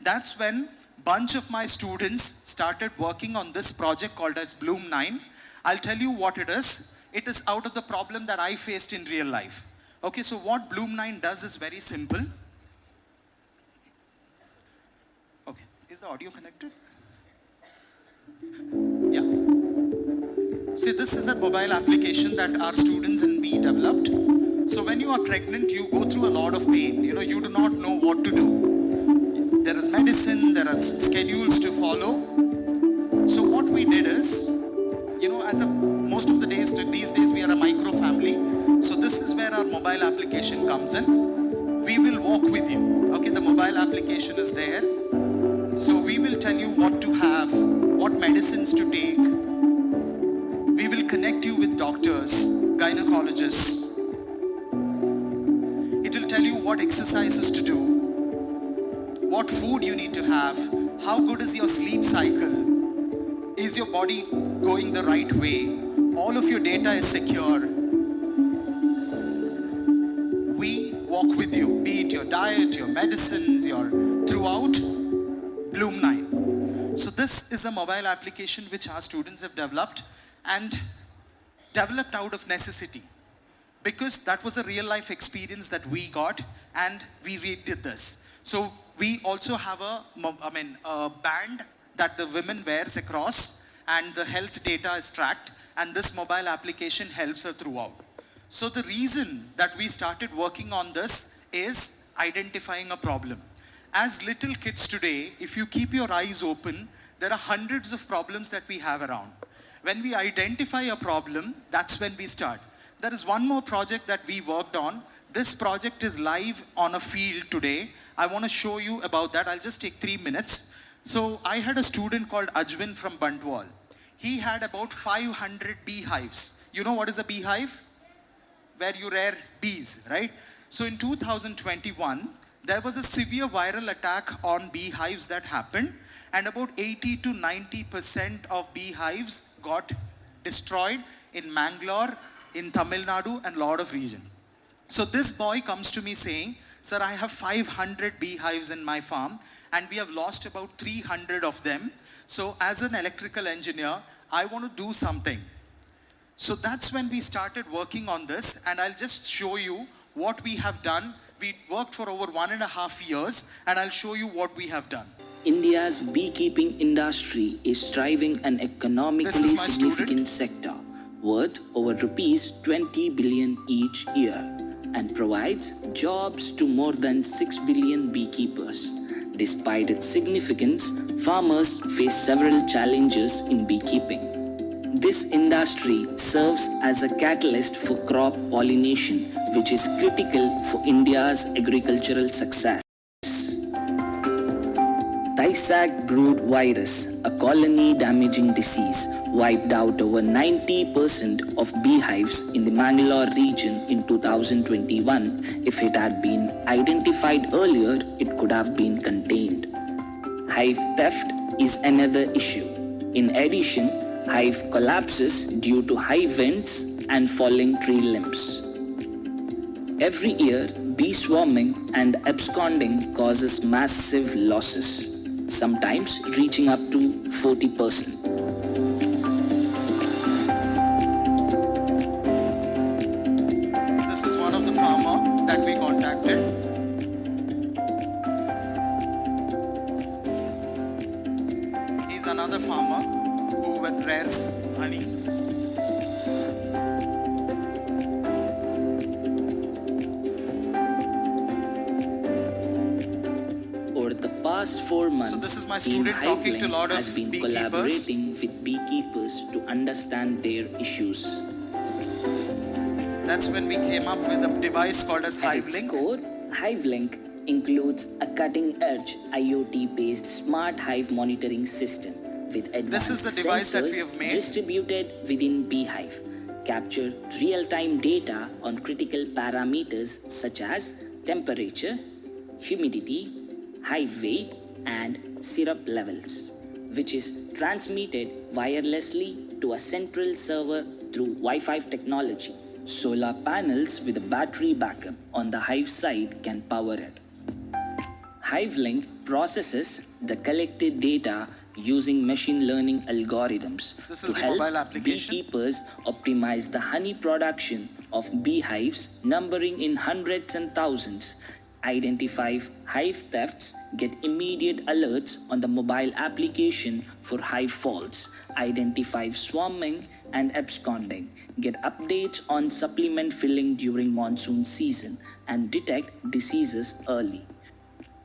That's when bunch of my students started working on this project called as Bloom 9. I'll tell you what it is. It is out of the problem that I faced in real life. Okay, so what Bloom 9 does is very simple. Okay, is the audio connected? Yeah. See, this is a mobile application that our students and me developed. So when you are pregnant, you go through a lot of pain. You do not know what to do. There is medicine, there are schedules to follow. So what we did is, most of the days, these days we are a micro family. So this is where our mobile application comes in. We will walk with you. Okay, the mobile application is there. So we will tell you what to have, what medicines to take. We will connect you with doctors, gynecologists. It will tell you what exercises to do, what food you need to have, how good is your sleep cycle, is your body going the right way, all of your data is secure. We walk with you, be it your diet, your medicines, your throughout Bloom 9. So this is a mobile application which our students have developed and developed out of necessity. Because that was a real life experience that we got and we redid this. So we also have a band that the women wears across and the health data is tracked and this mobile application helps her throughout. So the reason that we started working on this is identifying a problem. As little kids today, if you keep your eyes open, there are hundreds of problems that we have around. When we identify a problem, that's when we start. There is one more project that we worked on. This project is live on a field today. I want to show you about that. I'll just take 3 minutes. So I had a student called Ajwin from Bantwal. He had about 500 beehives. You know what is a beehive? Where you rear bees, right? So in 2021, there was a severe viral attack on beehives that happened, and about 80 to 90% of beehives got destroyed in Mangalore, in Tamil Nadu, and a lot of region. So this boy comes to me saying, sir, I have 500 beehives in my farm, and we have lost about 300 of them. So as an electrical engineer, I want to do something. So that's when we started working on this, and I'll just show you what we have done. We worked for over 1.5 years, and I'll show you what we have done. India's beekeeping industry is thriving an economically significant sector worth over rupees 20 billion each year and provides jobs to more than 6 billion beekeepers. Despite its significance, farmers face several challenges in beekeeping. This industry serves as a catalyst for crop pollination, which is critical for India's agricultural success. Thaisag brood virus, a colony-damaging disease, wiped out over 90% of beehives in the Mangalore region in 2021. If it had been identified earlier, it could have been contained. Hive theft is another issue. In addition, hive collapses due to high winds and falling tree limbs. Every year, bee swarming and absconding causes massive losses, sometimes reaching up to 40%. This is one of the farmer that we contacted. He's another farmer who rears honey. Over the past 4 months, So this is my Team student talking to a lot of has been beekeepers. collaborating with beekeepers to understand their issues. That's when we came up with a device called as At its HiveLink. core, HiveLink includes a cutting-edge IoT-based smart hive monitoring system with advanced This is the device that we sensors have made. distributed within beehive, capture real-time data on critical parameters such as temperature, humidity, hive weight, and syrup levels, which is transmitted wirelessly to a central server through Wi-Fi technology. Solar panels with a battery backup on the hive side can power it. HiveLink processes the collected data using machine learning algorithms This to is the help mobile application. beekeepers optimize the honey production of beehives numbering in hundreds and thousands, identify hive thefts, get immediate alerts on the mobile application for hive faults, identify swarming and absconding, get updates on supplement filling during monsoon season, and detect diseases early.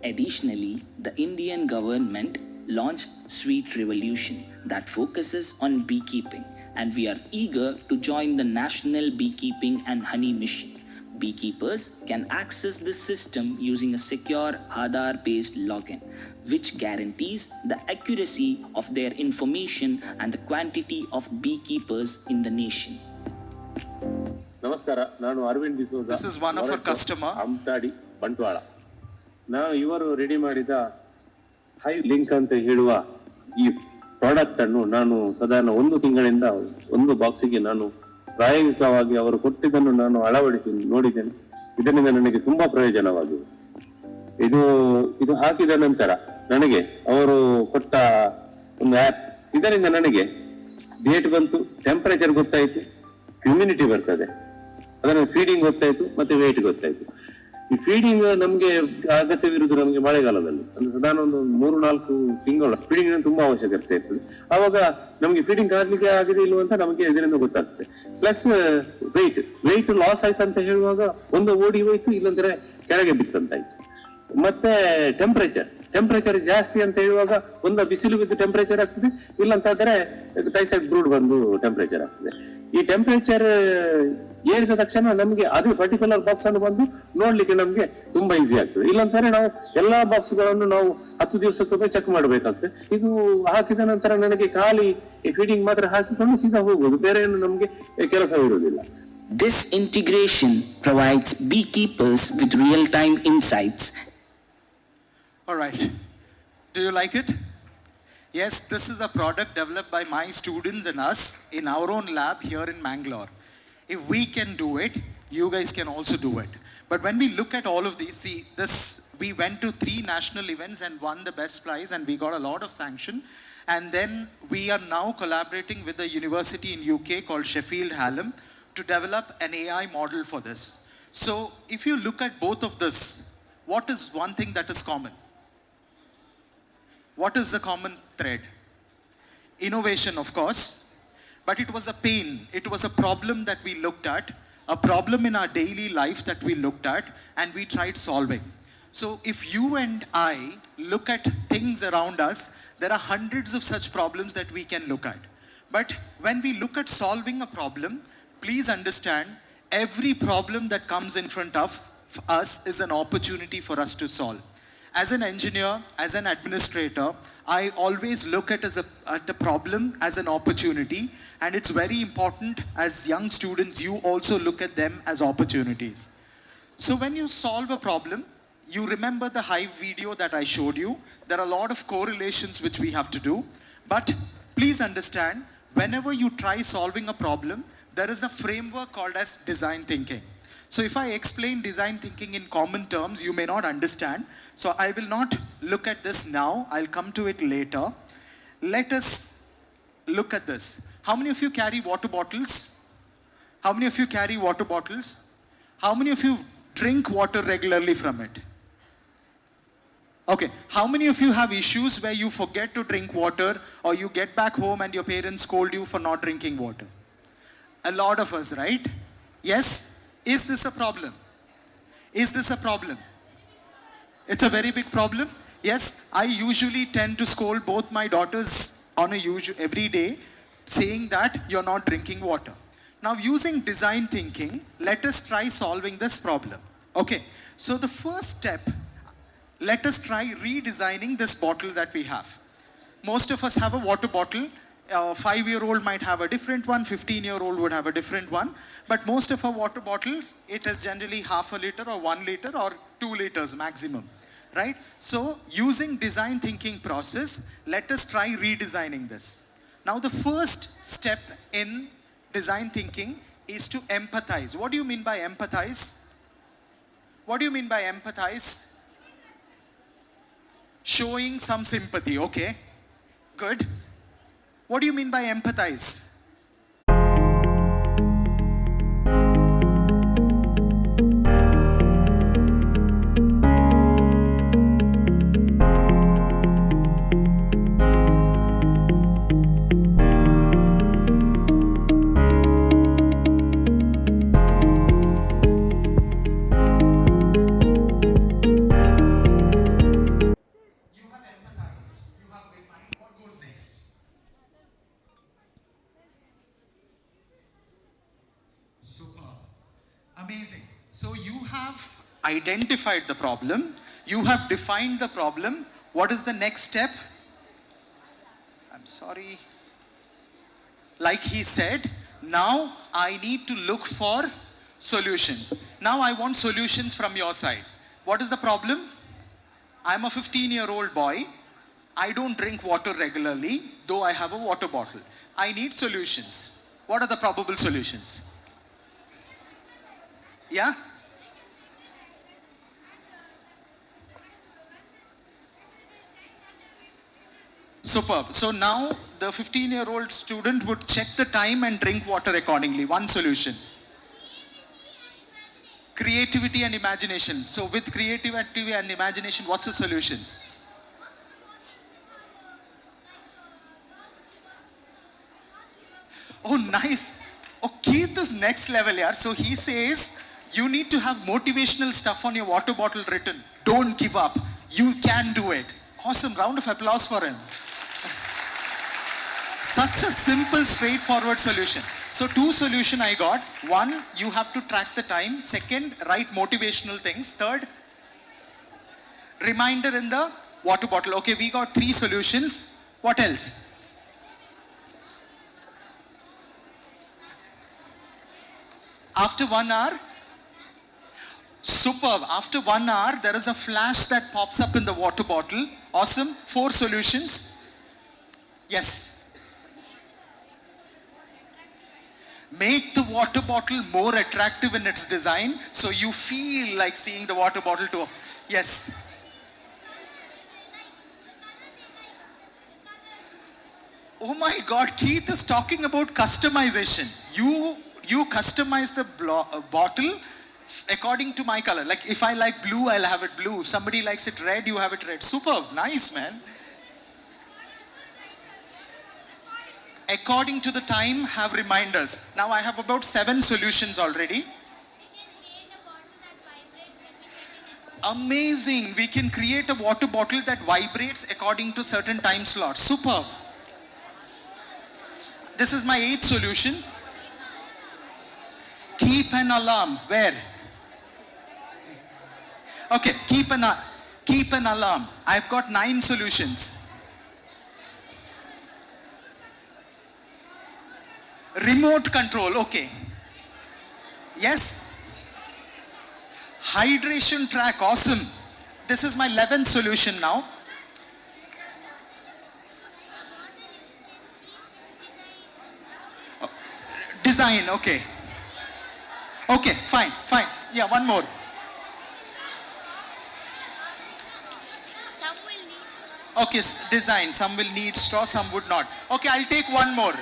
Additionally, the Indian government launched Sweet Revolution that focuses on beekeeping, and we are eager to join the National Beekeeping and Honey Mission. Beekeepers can access this system using a secure Aadhaar-based login, which guarantees the accuracy of their information and the quantity of beekeepers in the nation. ನಮಸ್ಕಾರ, ನಾನು Arvind D'Souza. This is one of our customer. ಹಂತಾಡಿ Bantwal. ನಾನು ಇವರು ready ಮಾಡಿದ hive link ಅಂತ ಹೇಳುವ ಈ product ಅನ್ನು ನಾನು ಸಾಧಾರಣ 1 ತಿಂಗಳಿಂದ ಒಂದು ಬಾಕ್ಸಿಗೆ ನಾನು ಪ್ರಾಯೋಗಿಕವಾಗಿ ಅವರು ಕೊಟ್ಟಿದ್ದನ್ನು ನಾನು ಅಳವಡಿಸಿ ನೋಡಿದ್ದೇನೆ. ಇದರಿಂದ ನನಗೆ ತುಂಬಾ ಪ್ರಯೋಜನವಾಗಿದೆ. ಇದು ಹಾಕಿದ ನಂತರ ನನಗೆ ಅವರು ಕೊಟ್ಟ ಒಂದು ಆ್ಯಪ್, ಇದರಿಂದ ನನಗೆ ಡೇಟ್ ಬಂತು, ಟೆಂಪರೇಚರ್ ಗೊತ್ತಾಯ್ತು, ಹ್ಯೂಮಿಡಿಟಿ ಬರ್ತದೆ, ಅದರ ಫೀಡಿಂಗ್ ಗೊತ್ತಾಯ್ತು, ಮತ್ತೆ ವೇಟ್ ಗೊತ್ತಾಯ್ತು. ಈ ಫೀಡಿಂಗ್ ನಮ್ಗೆ ಅಗತ್ಯವಿರುವುದು ನಮಗೆ ಮಳೆಗಾಲದಲ್ಲಿ, ಅಂದ್ರೆ ಸಾಧಾರಣ ಒಂದು 3-4 ತಿಂಗಳು ಫೀಡಿಂಗ್ ತುಂಬಾ ಅವಶ್ಯಕತೆ ಇರ್ತದೆ. ಆವಾಗ ನಮ್ಗೆ ಫೀಡಿಂಗ್ ಆಗ್ಲಿಕ್ಕೆ ಆಗಿದೆ ಇಲ್ವ ಅಂತ ನಮಗೆ ಇದರಿಂದ ಗೊತ್ತಾಗ್ತದೆ. ಪ್ಲಸ್ ವೆಯ್ಟ್ ಲಾಸ್ ಆಯ್ತು ಅಂತ ಹೇಳುವಾಗ ಒಂದು ಓಡಿ ಹೋಯ್ತು, ಇಲ್ಲಂದ್ರೆ ಕೆಳಗೆ ಬಿತ್ತಂತಾಯ್ತು. ಮತ್ತೆ ಟೆಂಪರೇಚರ್ ಜಾಸ್ತಿ ಅಂತ ಹೇಳುವಾಗ ಒಂದು ಬಿಸಿಲು ಬಿದ್ದು ಟೆಂಪರೇಚರ್ ಆಗ್ತದೆ, ಇಲ್ಲಂತಾದ್ರೆ ಥೈಸಾಯ್ಡ್ ಬ್ರೂಡ್ ಬಂದು ಟೆಂಪರೇಚರ್ ಆಗ್ತದೆ. ಈ ಟೆಂಪರೇಚರ್ ಏರಿದ ತಕ್ಷಣ ನಮ್ಗೆ ಅದೇ ಪರ್ಟಿಕ್ಯುಲರ್ ಬಾಕ್ಸ್ ಅನ್ನು ಬಂದು ನೋಡ್ಲಿಕ್ಕೆ ನಮ್ಗೆ ತುಂಬಾ ಈಸಿ ಆಗ್ತದೆ. ಇಲ್ಲಂತಾರೆ ನಾವು ಎಲ್ಲಾ ಬಾಕ್ಸ್ ಗಳನ್ನು ನಾವು 10 ದಿವಸಕ್ಕೊಮ್ಮೆ ಚೆಕ್ ಮಾಡಬೇಕಾಗ್ತದೆ. ಇದು ಹಾಕಿದ ನಂತರ ನನಗೆ ಖಾಲಿ ಫೀಡಿಂಗ್ ಮಾತ್ರ ಹಾಕಿಕೊಂಡು ಸೀದಾ ಹೋಗುದು, ಬೇರೆ ಏನು ನಮ್ಗೆ ಕೆಲಸವಿರುವುದಿಲ್ಲ. This integration provides beekeepers with real-time insights. All right. Do you like it? Yes, this is a product developed by my students and us in our own lab here in Mangalore. If we can do it, you guys can also do it. But when we look at all of these, see this, we went to 3 national events and won the best prize, and we got a lot of sanction. And then we are now collaborating with a university in UK called Sheffield Hallam to develop an AI model for this. So if you look at both of this, what is one thing that is common? What is the common thread? Innovation, of course, but it was a pain. It was a problem that we looked at, a problem in our daily life that we looked at, and we tried solving. So if you and I look at things around us, there are hundreds of such problems that we can look at. But when we look at solving a problem, please understand, every problem that comes in front of us is an opportunity for us to solve. As an engineer, as an administrator, I always look at a problem as an opportunity, and it's very important as young students, you also look at them as opportunities. So when you solve a problem, you remember the Hive video that I showed you. There are a lot of correlations which we have to do, but please understand, whenever you try solving a problem, there is a framework called as design thinking. So if I explain design thinking in common terms, you may not understand. So I will not look at this now. I'll come to it later. Let us look at this. How many of you carry water bottles? How many of you carry water bottles? How many of you drink water regularly from it? Okay, how many of you have issues where you forget to drink water, or you get back home and your parents scold you for not drinking water? A lot of us, right? Yes? Is this a problem? Is this a problem? It's a very big problem. Yes, I usually tend to scold both my daughters on every day, saying that you're not drinking water. Now, using design thinking, let us try solving this problem. Okay, so the first step, let us try redesigning this bottle that we have. Most of us have a water bottle. A 5-year-old might have a different one, 15-year-old would have a different one, but most of our water bottles, it is generally half a liter or 1 liter or 2 liters maximum, right? So using design thinking process, let us try redesigning this. Now the first step in design thinking is to empathize. What do you mean by empathize? What do you mean by empathize? Showing some sympathy, okay, good. What do you mean by empathize? Amazing. So you have identified the problem, you have defined the problem. What is the next step? I'm sorry. Like he said, now I need to look for solutions. Now I want solutions from your side. What is the problem? I'm a 15-year-old boy. I don't drink water regularly, though I have a water bottle. I need solutions. What are the probable solutions? Yeah? Superb. So now the 15-year-old student would check the time and drink water accordingly. One solution. Creativity and imagination. So with creativity and imagination, what's the solution? Oh, nice. Oh, Keith is next level, yeah. So he says, you need to have motivational stuff on your water bottle written. Don't give up. You can do it. Awesome. Round of applause for him. Such a simple, straightforward solution. So 2 solutions I got. 1, you have to track the time. 2nd, write motivational things. 3rd, reminder in the water bottle. Okay, we got 3 solutions. What else? After 1 hour, superb. After 1 hour, there is a flash that pops up in the water bottle. Awesome. 4 solutions. Yes. Make the water bottle more attractive in its design, so you feel like seeing the water bottle too. Yes. Oh my God, Keith is talking about customization. You customize the bottle according to my color. Like if I like blue, I'll have it blue. If somebody likes it red, you have it red. Superb, nice, man. According to the time, have reminders. Now I have about 7 solutions already. Amazing, we can create a water bottle that vibrates according to certain time slots. Superb. This is my 8th solution. Keep an alarm. Where? Okay, keep an alarm. I've got 9 solutions. Remote control, okay. Yes. Hydration track, awesome. This is my 11th solution now. Design, okay. Okay, fine. Yeah, one more. Okay, design. Some will need straw, some would not. Okay, I'll take one more.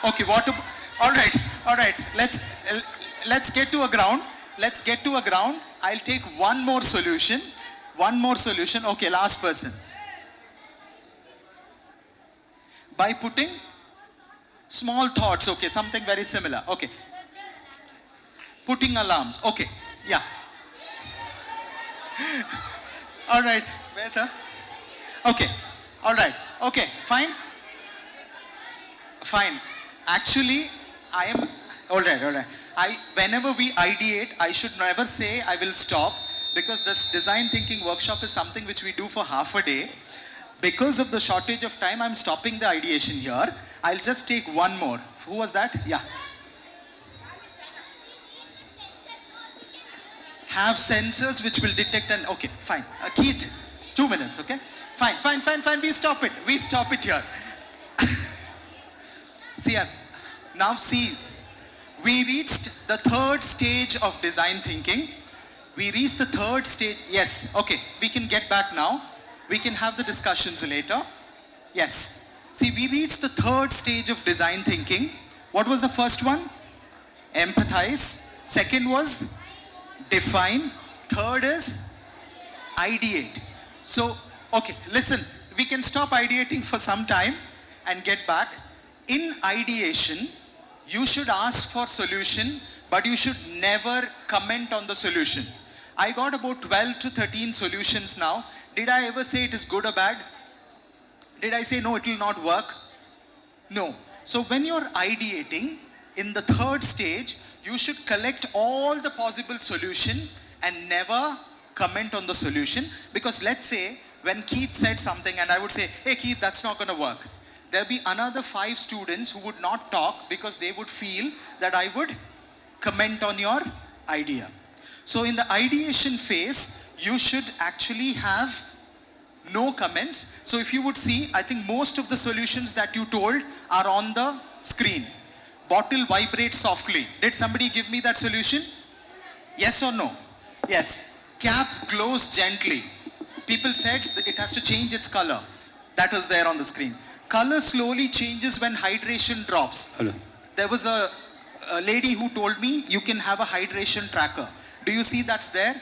Okay, all right. Let's get to a ground. I'll take one more solution. Okay, last person. By putting small thoughts, okay, something very similar. Okay. Putting alarms. Okay, yeah. All right. Where's her? Okay. All right. Okay. Fine. Actually, I am. All right. Whenever we ideate, I should never say I will stop, because this design thinking workshop is something which we do for half a day. Because of the shortage of time, I'm stopping the ideation here. I'll just take one more. Who was that? Yeah. Have sensors which will detect and, okay, fine. Keith, 2 minutes, okay? Fine. We stop it here. See, we reached the 3rd stage of design thinking. Yes, okay, we can get back now. We can have the discussions later. Yes. See, we reached the 3rd stage of design thinking. What was the first one? Empathize. Second was define. Third is ideate. So, okay, listen, we can stop ideating for some time and get back. In ideation, you should ask for solution, but you should never comment on the solution. I got about 12 to 13 solutions now. Did I ever say it is good or bad? Did I say no, it will not work? No. So when you're ideating, in the 3rd stage, you should collect all the possible solution and never comment on the solution. Because let's say when Keith said something and I would say, hey Keith, that's not going to work. There'll be another 5 students who would not talk because they would feel that I would comment on your idea. So in the ideation phase, you should actually have no comments. So if you would see, I think most of the solutions that you told are on the screen. Bottle vibrates softly. Did somebody give me that solution? Yes or no? Yes. Cap glows gently. People said that it has to change its color. That is there on the screen. Color slowly changes when hydration drops. Hello. There was a lady who told me you can have a hydration tracker. Do you see that's there?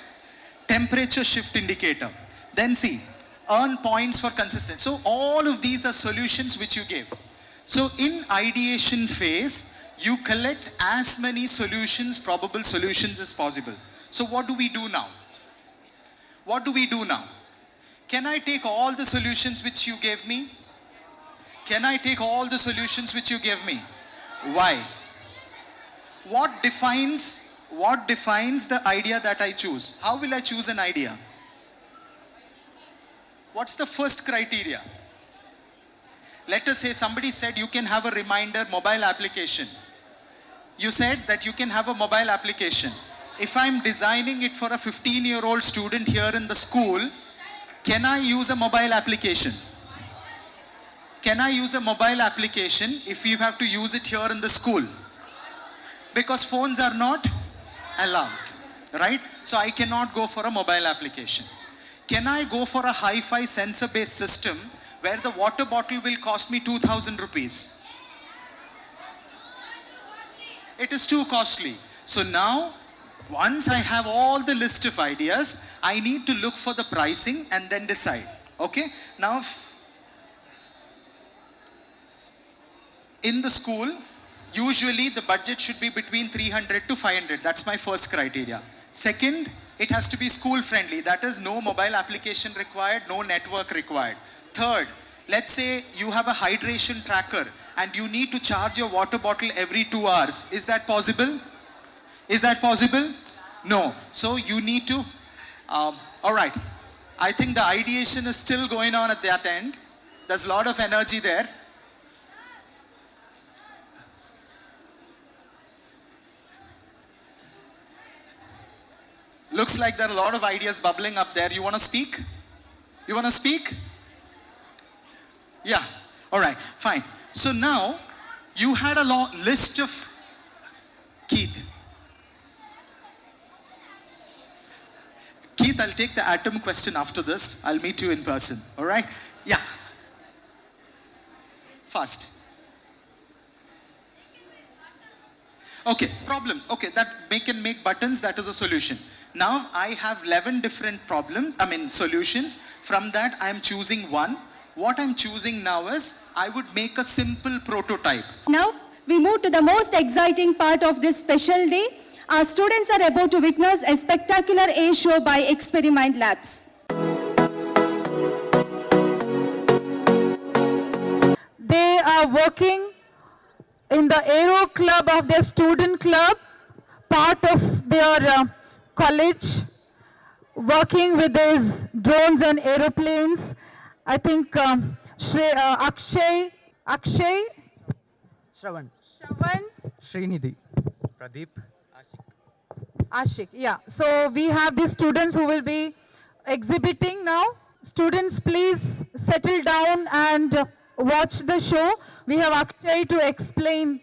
Temperature shift indicator. Then see, earn points for consistency. So all of these are solutions which you gave. So in ideation phase, you collect as many solutions, probable solutions as possible. So what do we do now? Can I take all the solutions which you gave me? Why? What defines the idea that I choose? How will I choose an idea? What's the first criteria? Let us say somebody said you can have a reminder mobile application. You said that you can have a mobile application. If I'm designing it for a 15-year-old student here in the school, can I use a mobile application? If you have to use it here in the school? Because phones are not allowed, right? So I cannot go for a mobile application. Can I go for a hi-fi sensor-based system where the water bottle will cost me 2,000 rupees? it is too costly. So now, once I have all the list of ideas, I need to look for the pricing and then decide. Okay? Now, in the school, usually the budget should be between 300 to 500. That's my first criteria. Second, it has to be school friendly. That is, no mobile application required, no network required. Third, let's say you have a hydration tracker and you need to charge your water bottle every 2 hours. Is that possible? Is that possible? No. So you need to, all right. I think the ideation is still going on at that end. There's a lot of energy there. Looks like there are a lot of ideas bubbling up there. You want to speak? You want to speak? Yeah. All right. Fine. So now, you had a long list of... Keith. Keith, I'll take the atom question after this. I'll meet you in person. All right? Yeah. Fast. Okay, problems. Okay, that can make buttons, that is a solution. Now I have 11 different solutions. From that I am choosing one. What I'm choosing now is, I would make a simple prototype. Now we move to the most exciting part of this special day. Our students are about to witness a spectacular air show by Experiment Labs. They are working in the Aero Club of their student club, part of their college, working with these drones and aeroplanes. I think Akshay, Shravan, Srinidhi, Pradeep, Ashik. Yeah, so we have these students who will be exhibiting now. Students, please settle down and watch the show. We have Akshay to explain.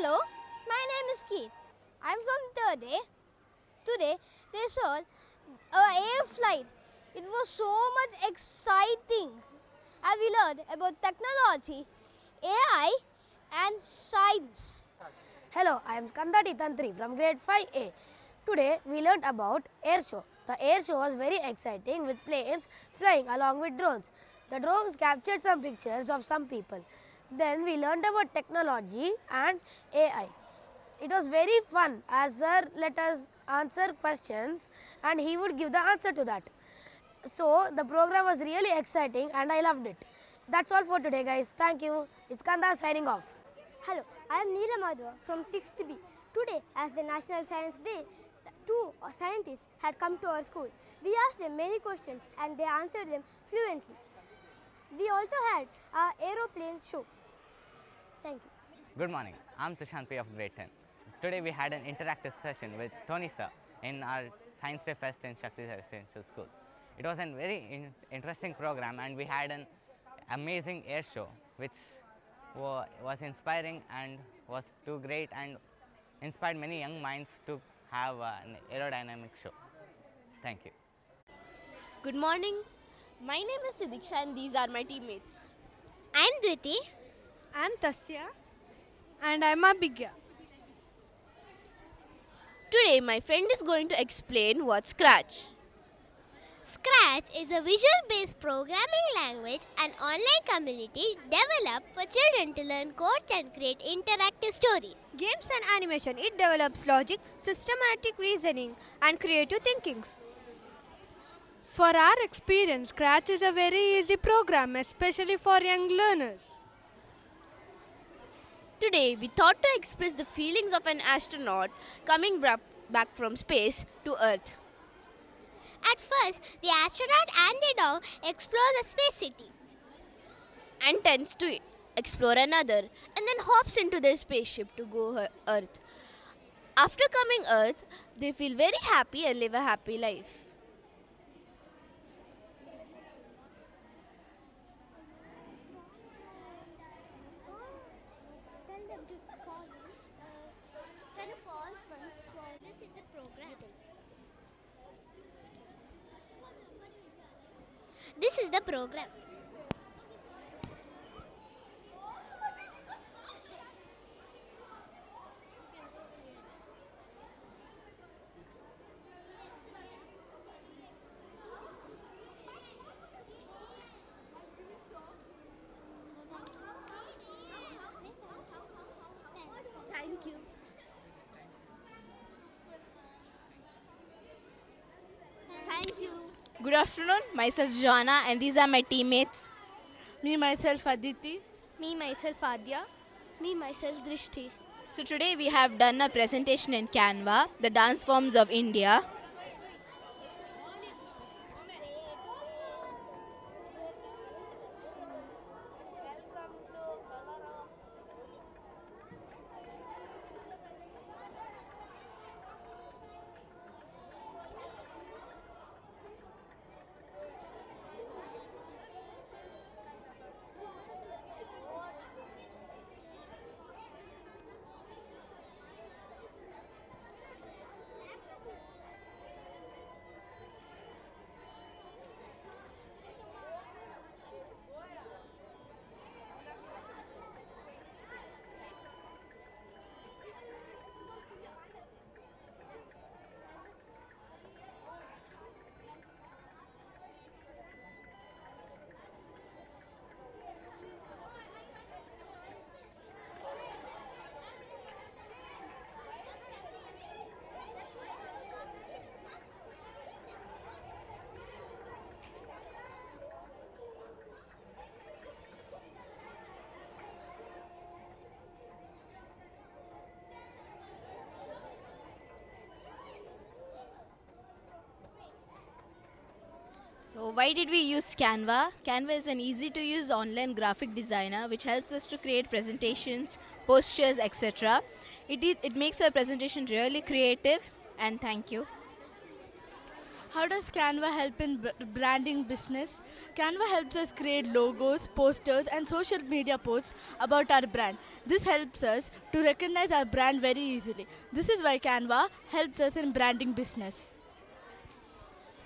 Hello, my name is Keith. I'm from 3rd A. Today, they saw our air flight. It was so much exciting. And we learned about technology, AI, and science. Hello, I am Skandati Tantri from grade 5A. Today we learnt about air show. The air show was very exciting with planes flying along with drones. The drones captured some pictures of some people. Then we learnt about technology and AI. It was very fun as sir let us answer questions and he would give the answer to that. So the program was really exciting and I loved it. That's all for today guys. Thank you. It's Kanda signing off. Hello, I am Neela Madhva from 6th B. Today, as the National Science Day, two scientists had come to our school. We asked them many questions and they answered them fluently. We also had an aeroplane show. Thank you. Good morning, I'm Tushanpi of grade 10. Today we had an interactive session with Tony sir in our Science Day Fest in Shakthi Residential School. It was a very interesting program and we had an amazing air show which was inspiring and was too great and inspired many young minds to have an aerodynamic show. Thank you. Good morning. My name is Sidiksha and these are my teammates. I'm Dviti. I'm Tasya. And I'm Abhigya. Today my friend is going to explain what's Scratch. Scratch is a visual-based programming language and online community developed for children to learn codes and create interactive stories. Games and animation. It develops logic, systematic reasoning, and creative thinking. For our experience, Scratch is a very easy program, especially for young learners. Today we thought to express the feelings of an astronaut coming back from space to Earth. At first, the astronaut and the dog explore the space city and tends to explore another and then hops into their spaceship to go Earth. After coming Earth, they feel very happy and live a happy life. This is the program. This is the program. Thank you. Thank you. Good afternoon, myself Joanna and these are my teammates. Me, myself, Aditi. Me, myself, Adya. Me, myself, Drishti. So today we have done a presentation in Canva, the dance forms of India. So why did we use Canva? Canva is an easy to use online graphic designer which helps us to create presentations, posters, etc. It makes our presentation really creative and thank you. How does Canva help in branding business? Canva helps us create logos, posters, and social media posts about our brand. This helps us to recognize our brand very easily. This is why Canva helps us in branding business.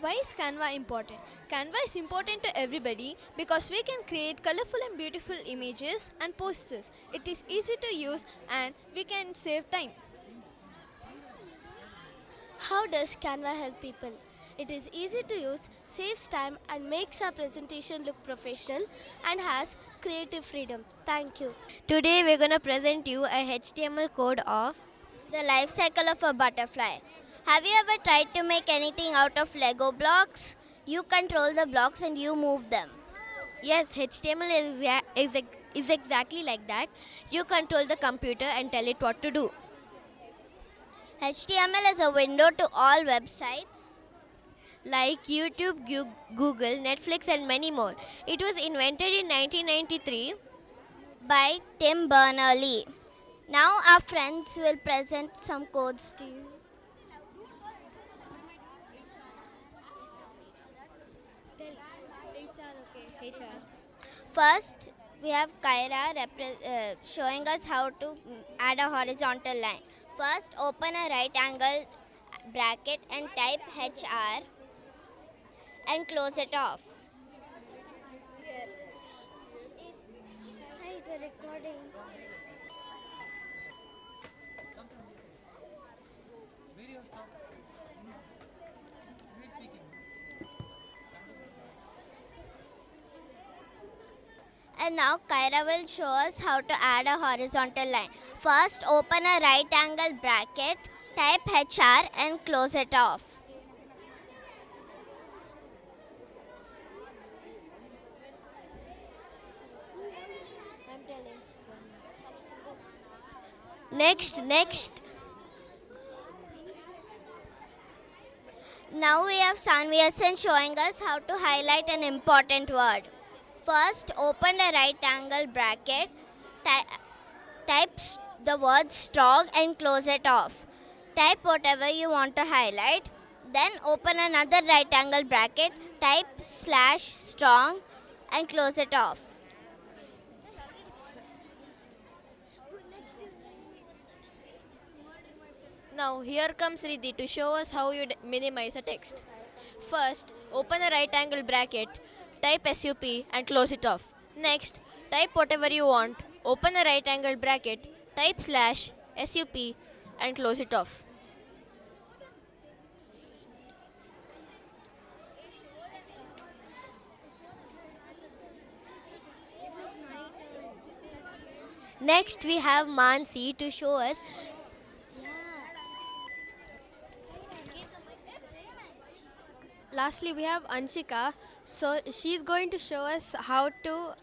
Why is Canva important? Canva is important to everybody because we can create colorful and beautiful images and posters. It is easy to use and we can save time. How does Canva help people? It is easy to use, saves time, and makes our presentation look professional and has creative freedom. Thank you. Today we're going to present you a HTML code of the life cycle of a butterfly. Have you ever tried to make anything out of Lego blocks? You control the blocks and you move them. Yes, HTML is exactly like that. You control the computer and tell it what to do. HTML is a window to all websites like YouTube, Google, Netflix, and many more. It was invented in 1993 by Tim Berners-Lee. Now our friends will present some codes to you. First, we have Kyra showing us how to add a horizontal line. First, open a right angle bracket and type HR and close it off. We're recording. And now Kyra will show us how to add a horizontal line. First, open a right angle bracket, type HR and close it off. Next. Now we have Sanviyasan showing us how to highlight an important word. First, open a right angle bracket, type the word strong and close it off. Type whatever you want to highlight. Then open another right angle bracket, type /strong and close it off. Now here comes Riddhi to show us how you minimize a text. First, open a right angle bracket, type SUP and close it off. Next, type whatever you want, open a right angle bracket, type /SUP and close it off. Next, we have Mansi to show us. Lastly, we have Anshika. So she's going to show us how to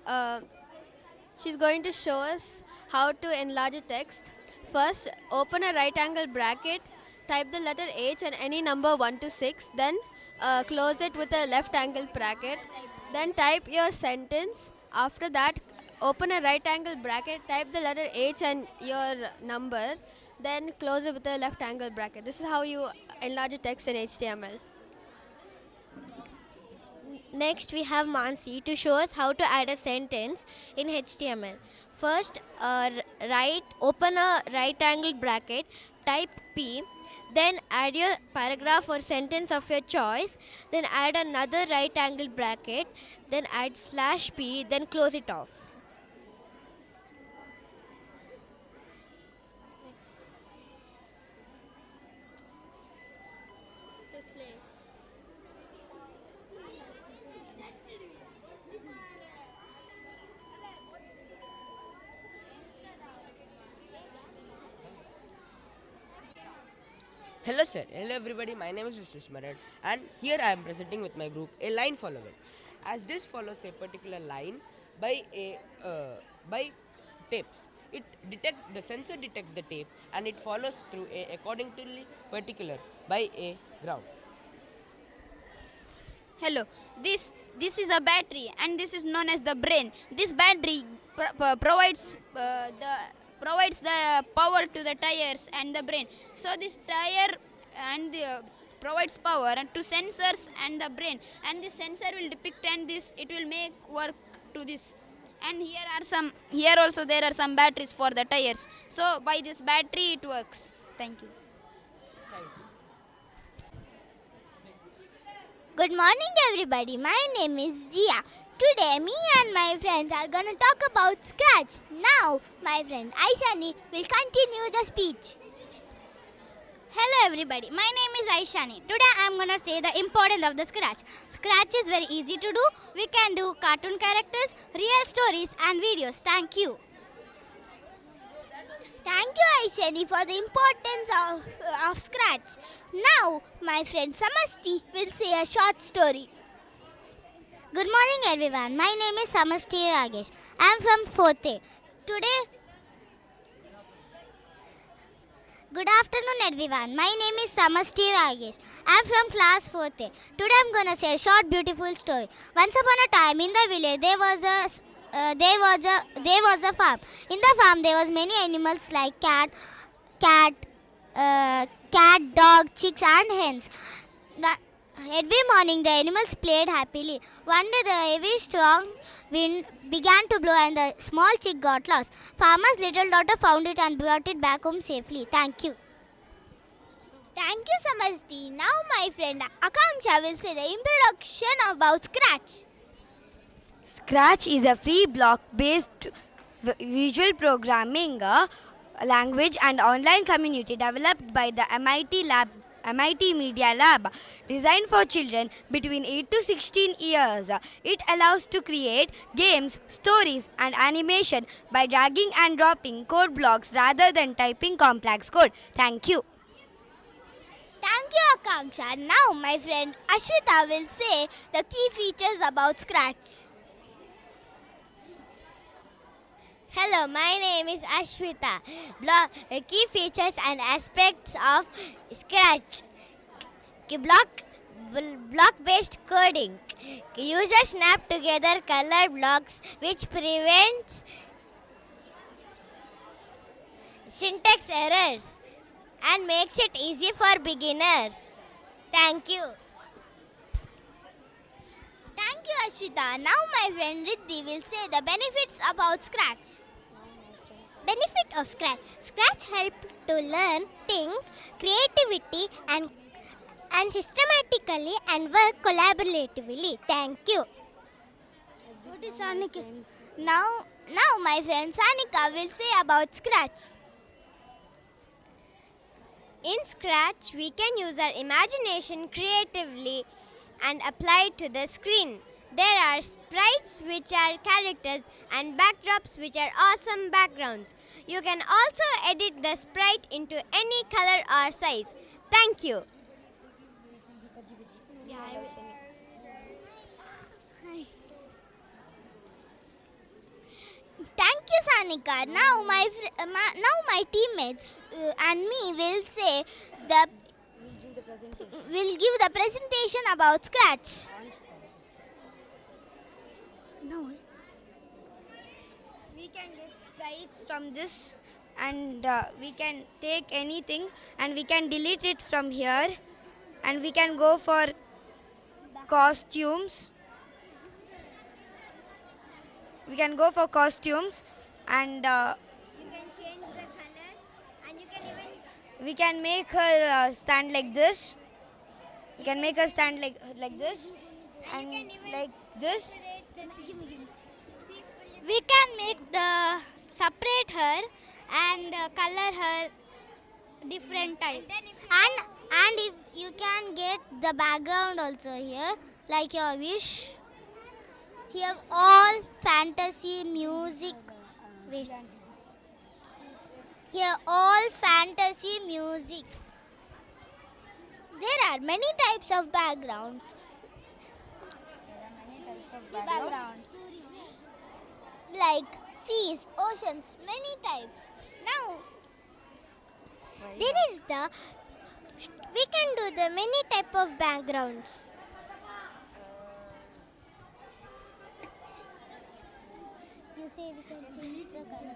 enlarge a text. First, open a right angle bracket, type the letter H and any number 1 to 6, then close it with a left angle bracket. Then type your sentence. After that, open a right angle bracket, type the letter H and your number, then close it with a left angle bracket. This is how you enlarge a text in HTML. Next, we have Mansi to show us how to add a sentence in HTML. First, open a right angle bracket, type P, then add your paragraph or sentence of your choice, then add another right angle bracket, then add /P, then close it off. Hello sir, hello everybody, my name is Vishwishmaran and here I am presenting with my group a line follower. As this follows a particular line by tapes. The sensor detects the tape and it follows through accordingly particular by a ground. Hello, this is a battery and this is known as the brain. This battery provides the power to the tires and the brain. So this tire and the provides power and to sensors and the brain, and this sensor will depict and this it will make work to this. And here also there are some batteries for the tires, so by this battery it works. Thank you. Good morning, everybody. My name is Zia. Today, me and my friends are going to talk about Scratch. Now, my friend Aishani will continue the speech. Hello everybody, my name is Aishani. Today I am going to say the importance of the Scratch. Scratch is very easy to do. We can do cartoon characters, real stories and videos. Thank you. Thank you, Aishani, for the importance of Scratch. Now, my friend Samasti will say a short story. Good morning everyone, my name is Samasti Ragesh. I am from 4th A. Today, good afternoon everyone, my name is Samasti Ragesh. I am from class 4th A. Today I am going to say a short beautiful story. Once upon a time in the village there was a farm. In the farm there was many animals like cat, dog, chicks and hens. Every morning the animals played happily. One day the heavy strong wind began to blow and the small chick got lost. Farmer's little daughter found it and brought it back home safely. Thank you. Thank you, Samasti. Now, my friend Akanksha will say the introduction about Scratch. Scratch is a free block-based visual programming language and online community developed by the MIT Media Lab, designed for children between 8 to 16 years. It allows to create games, stories and animation by dragging and dropping code blocks rather than typing complex code. Thank you. Thank you, Akanksha. Now, my friend Ashwita will say the key features about Scratch. Hello, my name is Ashwita. Key features and aspects of Scratch. Block-based coding. Users snap together color blocks which prevents syntax errors and makes it easy for beginners. Thank you. Thank you, Ashwita. Now, my friend Riddhi will say the benefits about Scratch. Benefit of Scratch. Scratch helps to learn, think, creativity and systematically and work collaboratively. Thank you. What is Sanika? Now, my friend Sanika will say about Scratch. In Scratch, we can use our imagination creatively and apply it to the screen. There are sprites which are characters and backdrops which are awesome backgrounds. You can also edit the sprite into any color or size. Thank you. Thank you, Sanika. Now, my teammates and me will say will give the presentation about Scratch. No. We can get sprites from this and we can take anything and we can delete it from here and we can go for costumes. We can go for costumes and you can change the color and you can even... we can make her stand like this. We can make her stand like this and like this. We can make the separate her and color her different type. And if you can get the background also here, like your wish. Here all fantasy music. Wait. Here all fantasy music. There are many types of backgrounds. Like seas, oceans, many types. Now, we can do the many type of backgrounds. You say we can change the color.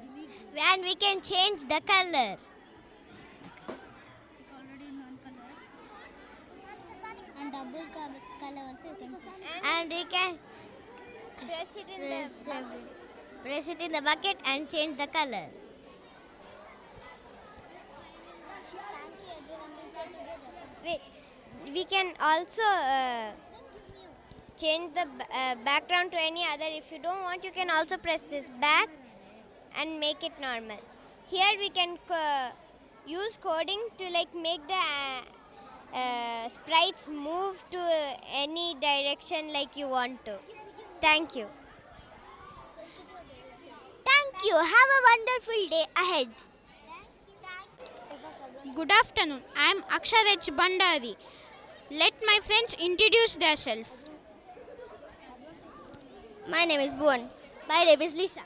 And we can change the color. And we can press it in the bucket and change the color. Wait, we can also change the background to any other. If you don't want, you can also press this back and make it normal. Here we can use coding to make the sprites move to any direction like you want to. Thank you. Thank you. Have a wonderful day ahead. Good afternoon. I am Aksharaj Bandari. Let my friends introduce themselves. My name is Bhuvan. My name is Lisa.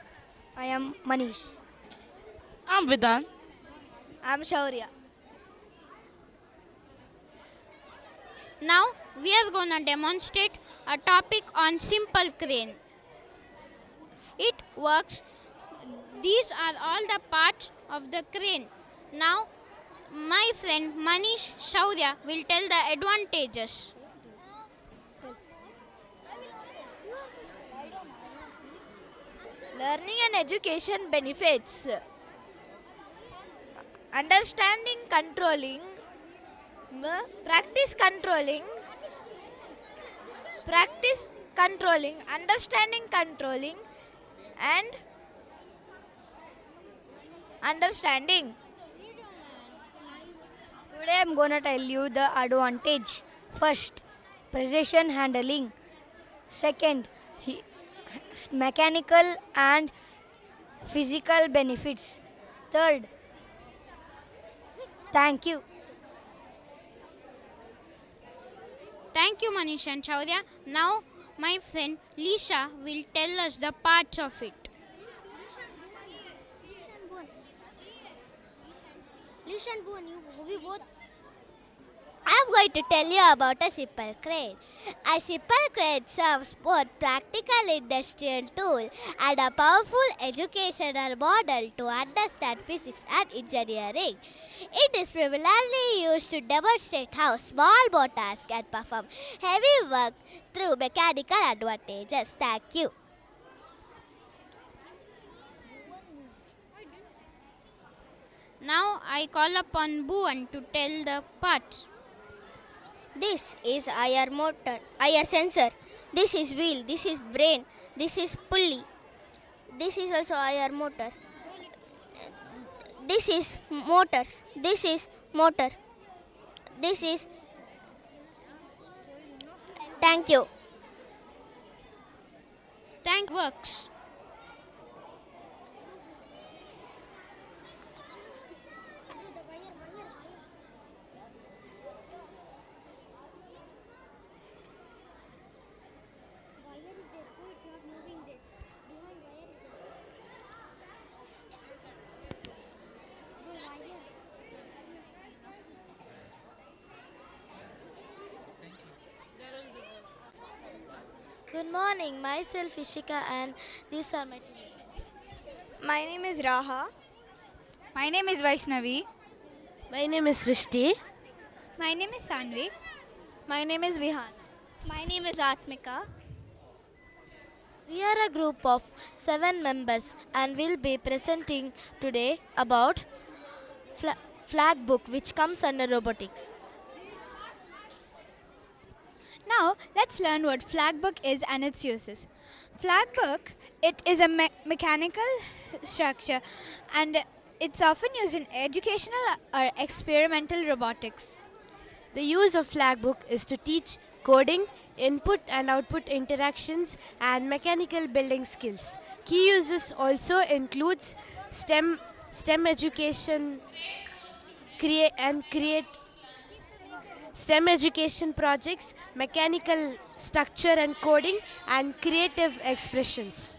I am Manish. I'm Vidhan. I'm Shaurya. Now we are going to demonstrate a topic on simple crane. It works. These are all the parts of the crane. Now my friend Manish Shaurya will tell the advantages. Learning and education benefits. Understanding controlling. Practice controlling, understanding controlling, and understanding. Today I am going to tell you the advantage. First, precision handling. Second, mechanical and physical benefits. Third, thank you. Thank you, Manish and Shaurya. Now my friend Lisa will tell us the parts of it. Listen, we both. I'm going to tell you about a simple crane. A simple crane serves both practical industrial tool and a powerful educational model to understand physics and engineering. It is primarily used to demonstrate how small motors can perform heavy work through mechanical advantages. Thank you. Now I call upon Bhuvan to tell the parts. This is IR sensor. This is wheel. This is brain. This is pulley. This is also IR motor. This is motors. This is motor. This is. Thank you. Thank works. Good morning, myself Ishika and these are my teachers. My name is Raha. My name is Vaishnavi. My name is Srishti. My name is Sanvi. My name is Vihan. My name is Atmika. We are a group of 7 members and will be presenting today about flag book which comes under robotics. Now, let's learn what flag book is and its uses. Flag book, it is a mechanical structure and it's often used in educational or experimental robotics. The use of flag book is to teach coding, input and output interactions and mechanical building skills. Key uses also includes STEM education, create STEM education projects, mechanical structure and coding, and creative expressions.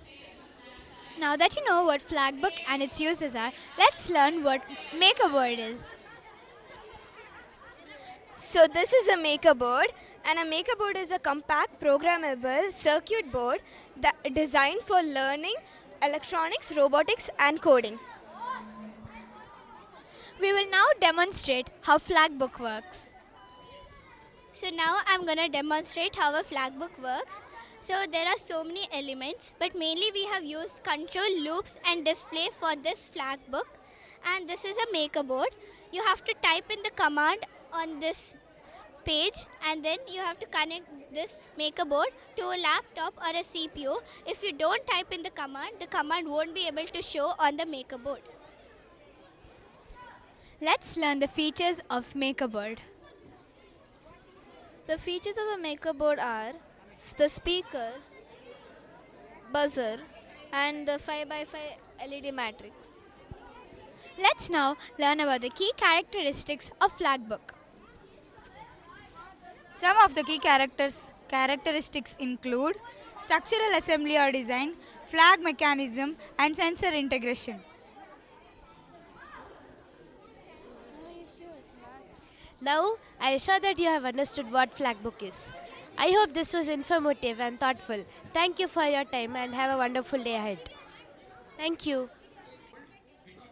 Now that you know what flag book and its uses are, let's learn what maker board is. So this is a maker board, and a maker board is a compact programmable circuit board that designed for learning electronics, robotics and coding. We will now demonstrate how flag book works. So now I'm going to demonstrate how a flag book works. So there are so many elements, but mainly we have used control, loops and display for this flag book. And this is a maker board. You have to type in the command on this page, and then you have to connect this maker board to a laptop or a CPU. If you don't type in the command won't be able to show on the maker board. Let's learn the features of maker board. The features of a maker board are the speaker, buzzer, and the 5x5 LED matrix. Let's now learn about the key characteristics of flag book. Some of the key characteristics include structural assembly or design, flag mechanism, and sensor integration. Now, I am sure that you have understood what flag book is. I hope this was informative and thoughtful. Thank you for your time and have a wonderful day ahead. Thank you.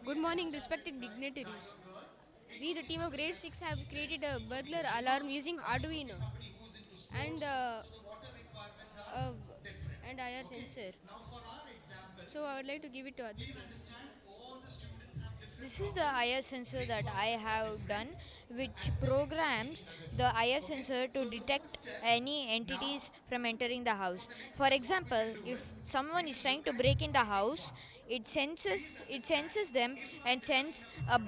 Good morning, respected dignitaries. We, the team of grade 6, have created a burglar alarm using Arduino and IR sensor. So I would like to give it to Aditya. This is the IR sensor that I have done, which programs the IR sensor to detect any entities from entering the house. For example, if someone is trying to break in the house, it senses them and sends a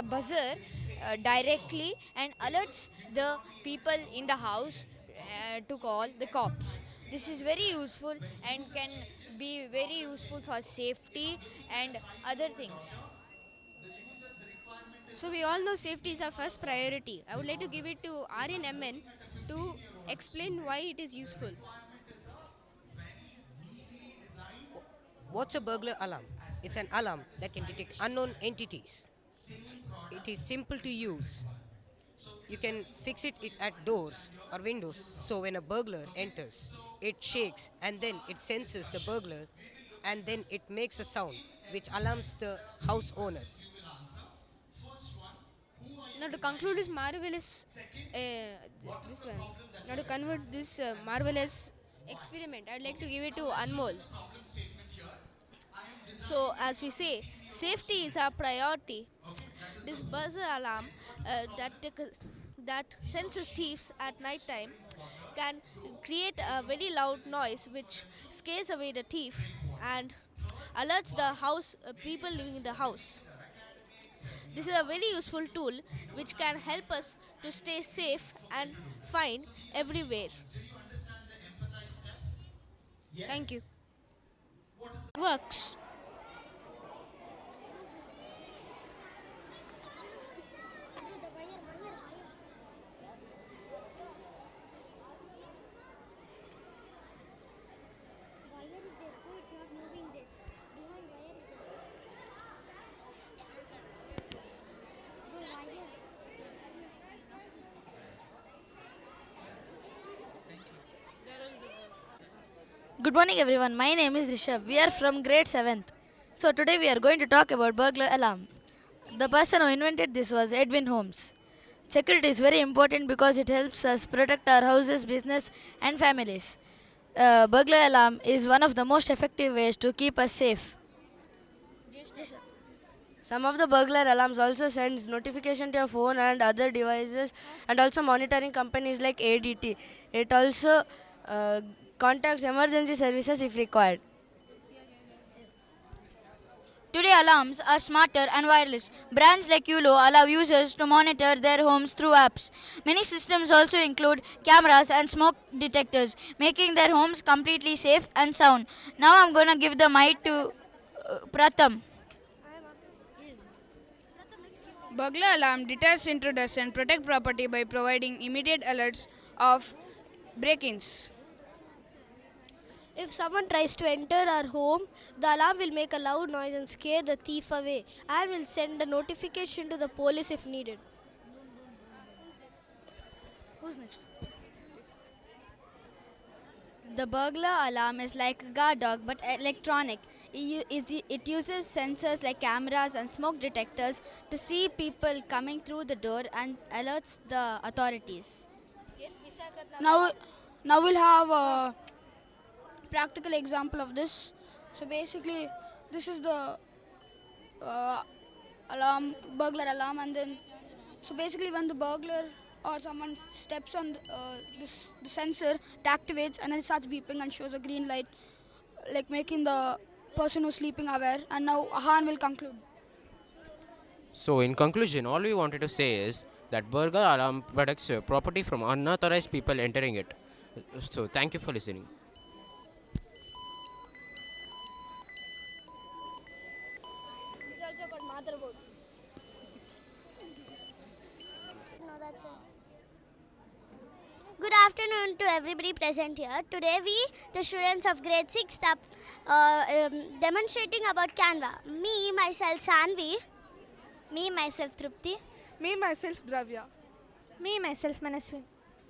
buzzer directly and alerts the people in the house to call the cops. This is very useful and can be very useful for safety and other things. So we all know safety is our first priority. I would like to give it to RNMN to explain why it is useful. What's a burglar alarm? It's an alarm that can detect unknown entities. It is simple to use. You can fix it at doors or windows, so when a burglar enters, it shakes and then it senses the burglar and then it makes a sound which alarms the house owners. Now to conclude this marvelous, now to convert this marvelous experiment, I'd like to give it to Anmol. So, as we say, safety is our priority. This buzzer alarm that senses thieves at night time can create a very loud noise which scares away the thief and alerts the house people living in the house. This is a very useful tool which can help us to stay safe and fine everywhere. Thank you. Works. Good morning everyone, my name is Rishabh. We are from grade 7th. So today we are going to talk about burglar alarm. The person who invented this was Edwin Holmes. Security is very important because it helps us protect our houses, business and families. Burglar alarm is one of the most effective ways to keep us safe. Some of the burglar alarms also sends notification to your phone and other devices, and also monitoring companies like ADT. It also contacts emergency services if required. Today alarms are smarter and wireless. Brands like Yulo allow users to monitor their homes through apps. Many systems also include cameras and smoke detectors, making their homes completely safe and sound. Now I'm going to give the mic to Pratham. Burglar alarm deters intruders and protect property by providing immediate alerts of break-ins. If someone tries to enter our home, the alarm will make a loud noise and scare the thief away and will send a notification to the police if needed. Who's next? The burglar alarm is like a guard dog but electronic. It uses sensors like cameras and smoke detectors to see people coming through the door and alerts the authorities. Now, now we'll have a practical example of this. So basically, this is the uh, burglar alarm, and then so basically when the burglar or someone steps on the sensor, it activates and then it starts beeping and shows a green light, like making the person who's sleeping aware. And now Ahan will conclude. So, in conclusion, all we wanted to say is that burglar alarm protects your property from unauthorized people entering it. So, thank you for listening. This is also called motherboard. No, that's it. Good afternoon to everybody present here. Today we, the students of grade 6, are demonstrating about Canva. Me, myself, Sanvi. Me, myself, Trupti. Me, myself, Dravya. Me, myself, Manaswin.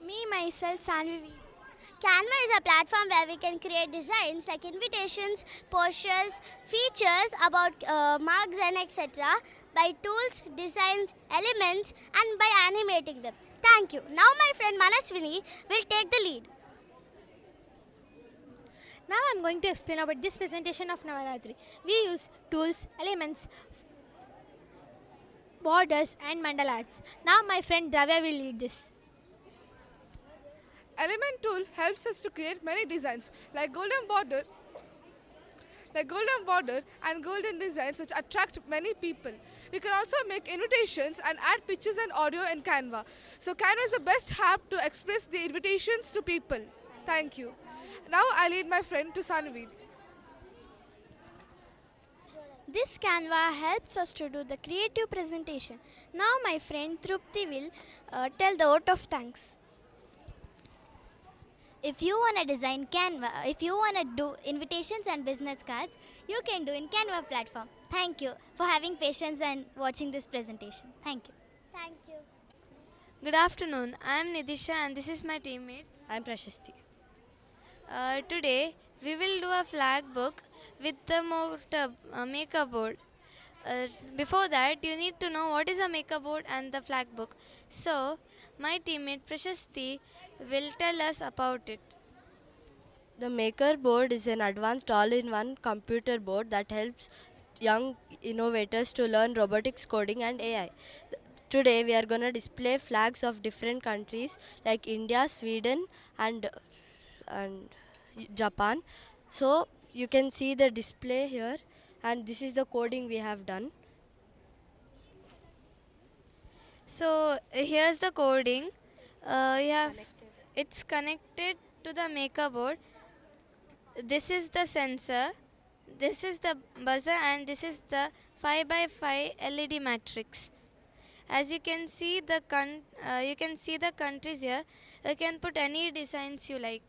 Me, myself, Sanvi. Canva is a platform where we can create designs like invitations, posters, features about marks and etc. by tools, designs, elements and by animating them. Thank you. Now my friend Manaswini will take the lead. Now I'm going to explain about this presentation of Navaratri. We use tools, elements, borders and mandala arts. Now my friend Dravya will lead this. Element tool helps us to create many designs like golden border and golden designs which attract many people. We can also make invitations and add pictures and audio in Canva. So Canva is the best app to express the invitations to people. Thank you. Now I lead my friend to Sanvi. This Canva helps us to do the creative presentation. Now my friend Trupti will tell the vote of thanks. If you want to design Canva, if you want to do invitations and business cards, you can do in Canva platform. Thank you for having patience and watching this presentation. Thank you. Thank you. Good afternoon. I am Nidisha and this is my teammate. I am Prashasti. Today we will do a flag book with the maker board. Before that, you need to know what is a maker board and the flag book. So, my teammate Prashasti will tell us about it. The maker board is an advanced all-in-one computer board that helps young innovators to learn robotics, coding and AI. Today we are going to display flags of different countries like India, Sweden and Japan. So you can see the display here, and this is the coding we have done. So here's the coding. It's connected to the maker board. This is the sensor, this is the buzzer and this is the 5x5 LED matrix. As you can see the countries here. You can put any designs you like.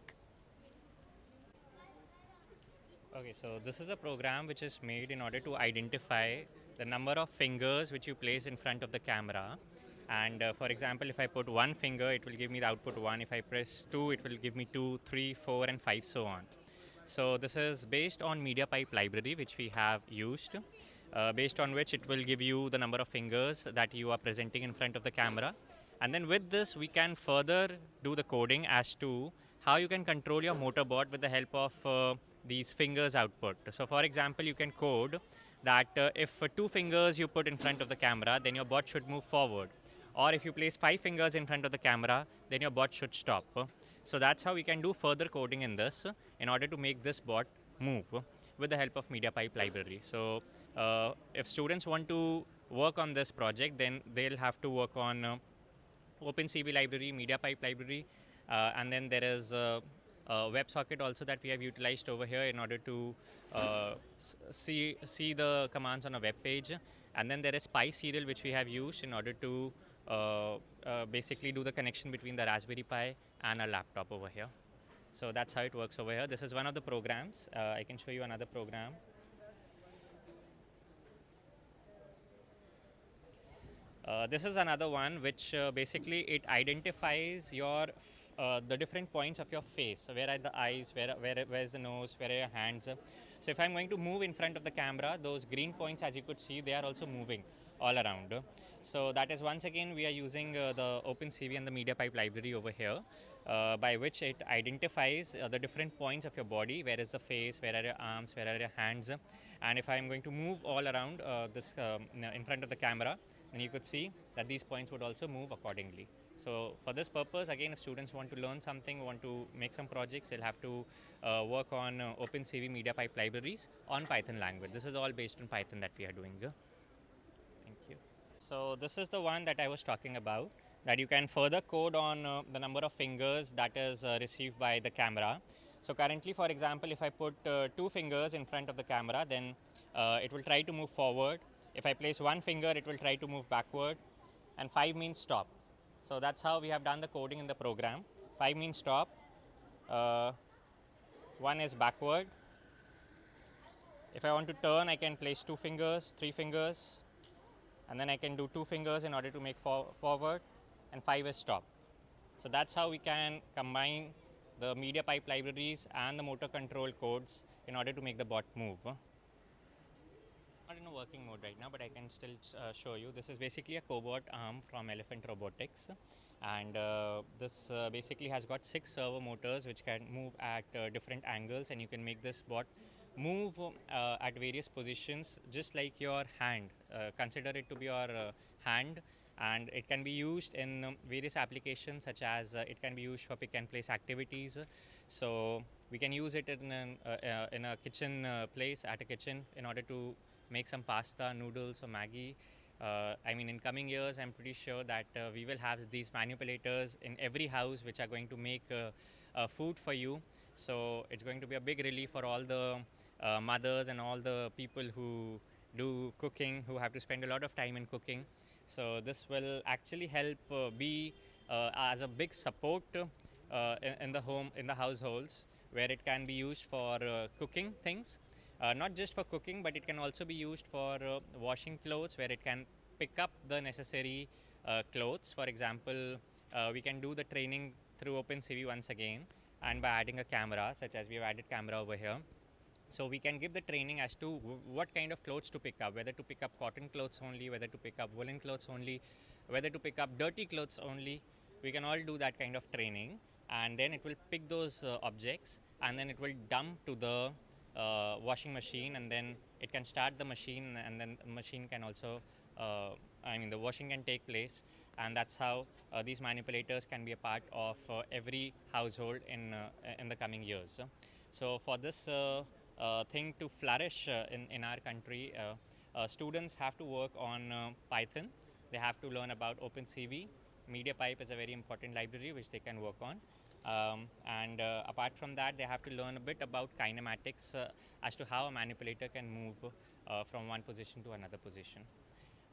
Okay, so this is a program which is made in order to identify the number of fingers which you place in front of the camera. And for example, if I put one finger, it will give me the output 1. If I press 2, it will give me 2, 3, 4 and 5, so on. So this is based on MediaPipe library which we have used, based on which it will give you the number of fingers that you are presenting in front of the camera. And then with this, we can further do the coding as to how you can control your motor board with the help of these fingers output. So for example, you can code that if 2 fingers you put in front of the camera, then your bot should move forward. Or if you place 5 fingers in front of the camera, then your bot should stop. So that's how we can do further coding in this in order to make this bot move with the help of MediaPipe library. So if students want to work on this project, then they'll have to work on OpenCV library, MediaPipe library, and then there is a WebSocket also that we have utilized over here in order to see the commands on a web page. And then there is Pi serial which we have used in order to basically do the connection between the Raspberry Pi and a laptop over here. So that's how it works over here. This is one of the programs. I can show you another program. This is another one which basically it identifies your the different points of your face. So where are the eyes, where is the nose, where are your hands. So if I'm going to move in front of the camera, those green points, as you could see, they are also moving all around. So that is, once again, we are using the OpenCV and the MediaPipe library over here, by which it identifies the different points of your body. Where is the face, where are your arms, where are your hands. And if I'm going to move all around this in front of the camera, then you could see that these points would also move accordingly. So for this purpose, again, if students want to learn something, want to make some projects, they'll have to work on OpenCV MediaPipe libraries on Python language. This is all based on Python that we are doing. Thank you. So this is the one that I was talking about, that you can further code on the number of fingers that is received by the camera. So currently, for example, if I put 2 fingers in front of the camera, then it will try to move forward. If I place 1 finger, it will try to move backward, and 5 means stop. So that's how we have done the coding in the program. 5 means stop, 1 is backward. If I want to turn, I can place 2 fingers, 3 fingers, and then I can do 2 fingers in order to make forward, and 5 is stop. So that's how we can combine the MediaPipe libraries and the motor control codes in order to make the bot move. Not in a working mode right now, but I can still show you. This is basically a cobot arm from Elephant Robotics, and this basically has got 6 servo motors which can move at different angles, and you can make this bot move at various positions just like your hand. Consider it to be your hand, and it can be used in various applications, such as it can be used for pick and place activities. So we can use it in a kitchen place, at a kitchen, in order to make some pasta, noodles, or Maggi. I mean, in coming years, I'm pretty sure that we will have these manipulators in every house which are going to make food for you. So it's going to be a big relief for all the mothers and all the people who do cooking, who have to spend a lot of time in cooking. So this will actually help be as a big support in the home, in the households, where it can be used for cooking things. Not just for cooking, but it can also be used for washing clothes, where it can pick up the necessary clothes. For example, we can do the training through OpenCV once again, and by adding a camera, such as we have added camera over here. So we can give the training as to what kind of clothes to pick up, whether to pick up cotton clothes only, whether to pick up woolen clothes only, whether to pick up dirty clothes only. We can all do that kind of training, and then it will pick those objects, and then it will dump to the washing machine, and then it can start the machine, and then the machine can also the washing can take place. And that's how these manipulators can be a part of every household in the coming years. So for this thing to flourish in our country, students have to work on Python. They have to learn about OpenCV. MediaPipe is a very important library which they can work on. And apart from that, they have to learn a bit about kinematics, as to how a manipulator can move from one position to another position.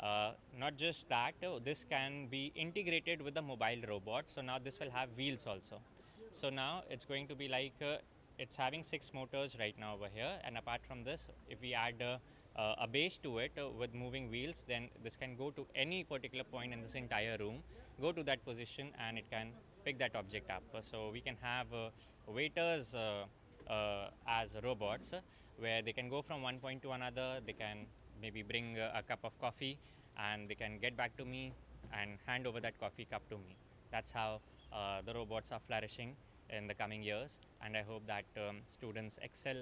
Not just that, this can be integrated with the mobile robot. So now this will have wheels also. So now it's going to be like it's having 6 motors right now over here, and apart from this, if we add a base to it with moving wheels, then this can go to any particular point in this entire room, go to that position, and it can pick that object up. So we can have waiters as robots, where they can go from one point to another. They can maybe bring a cup of coffee, and they can get back to me and hand over that coffee cup to me. That's how the robots are flourishing in the coming years, and I hope that students excel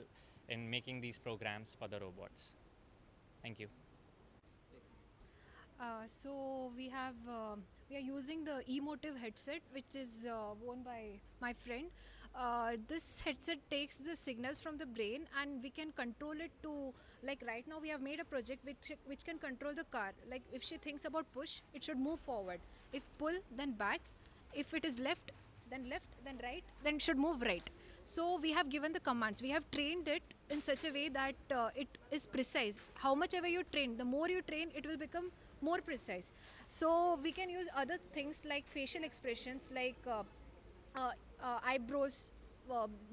in making these programs for the robots. Thank you. So we are using the emotive headset, which is worn by my friend. This headset takes the signals from the brain, and we can control it to, like right now we have made a project which can control the car. Like if she thinks about push, it should move forward. If pull, then back. If it is left, then right, then it should move right. So we have given the commands. We have trained it in such a way that it is precise. How much ever you train, the more you train, it will become more precise. So we can use other things like facial expressions, like eyebrows,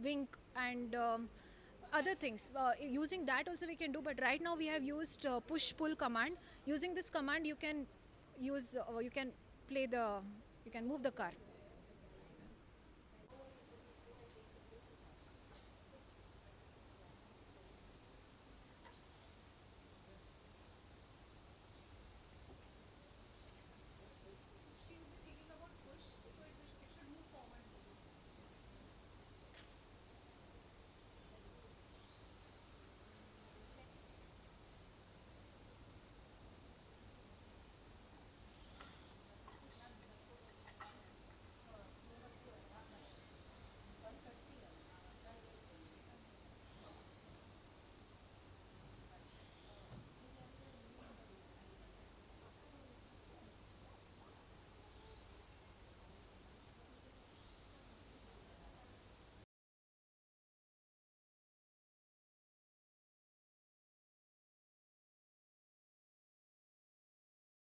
wink, and other things. Using that also we can do, but right now we have used push pull command. Using this command, you can use you can move the car.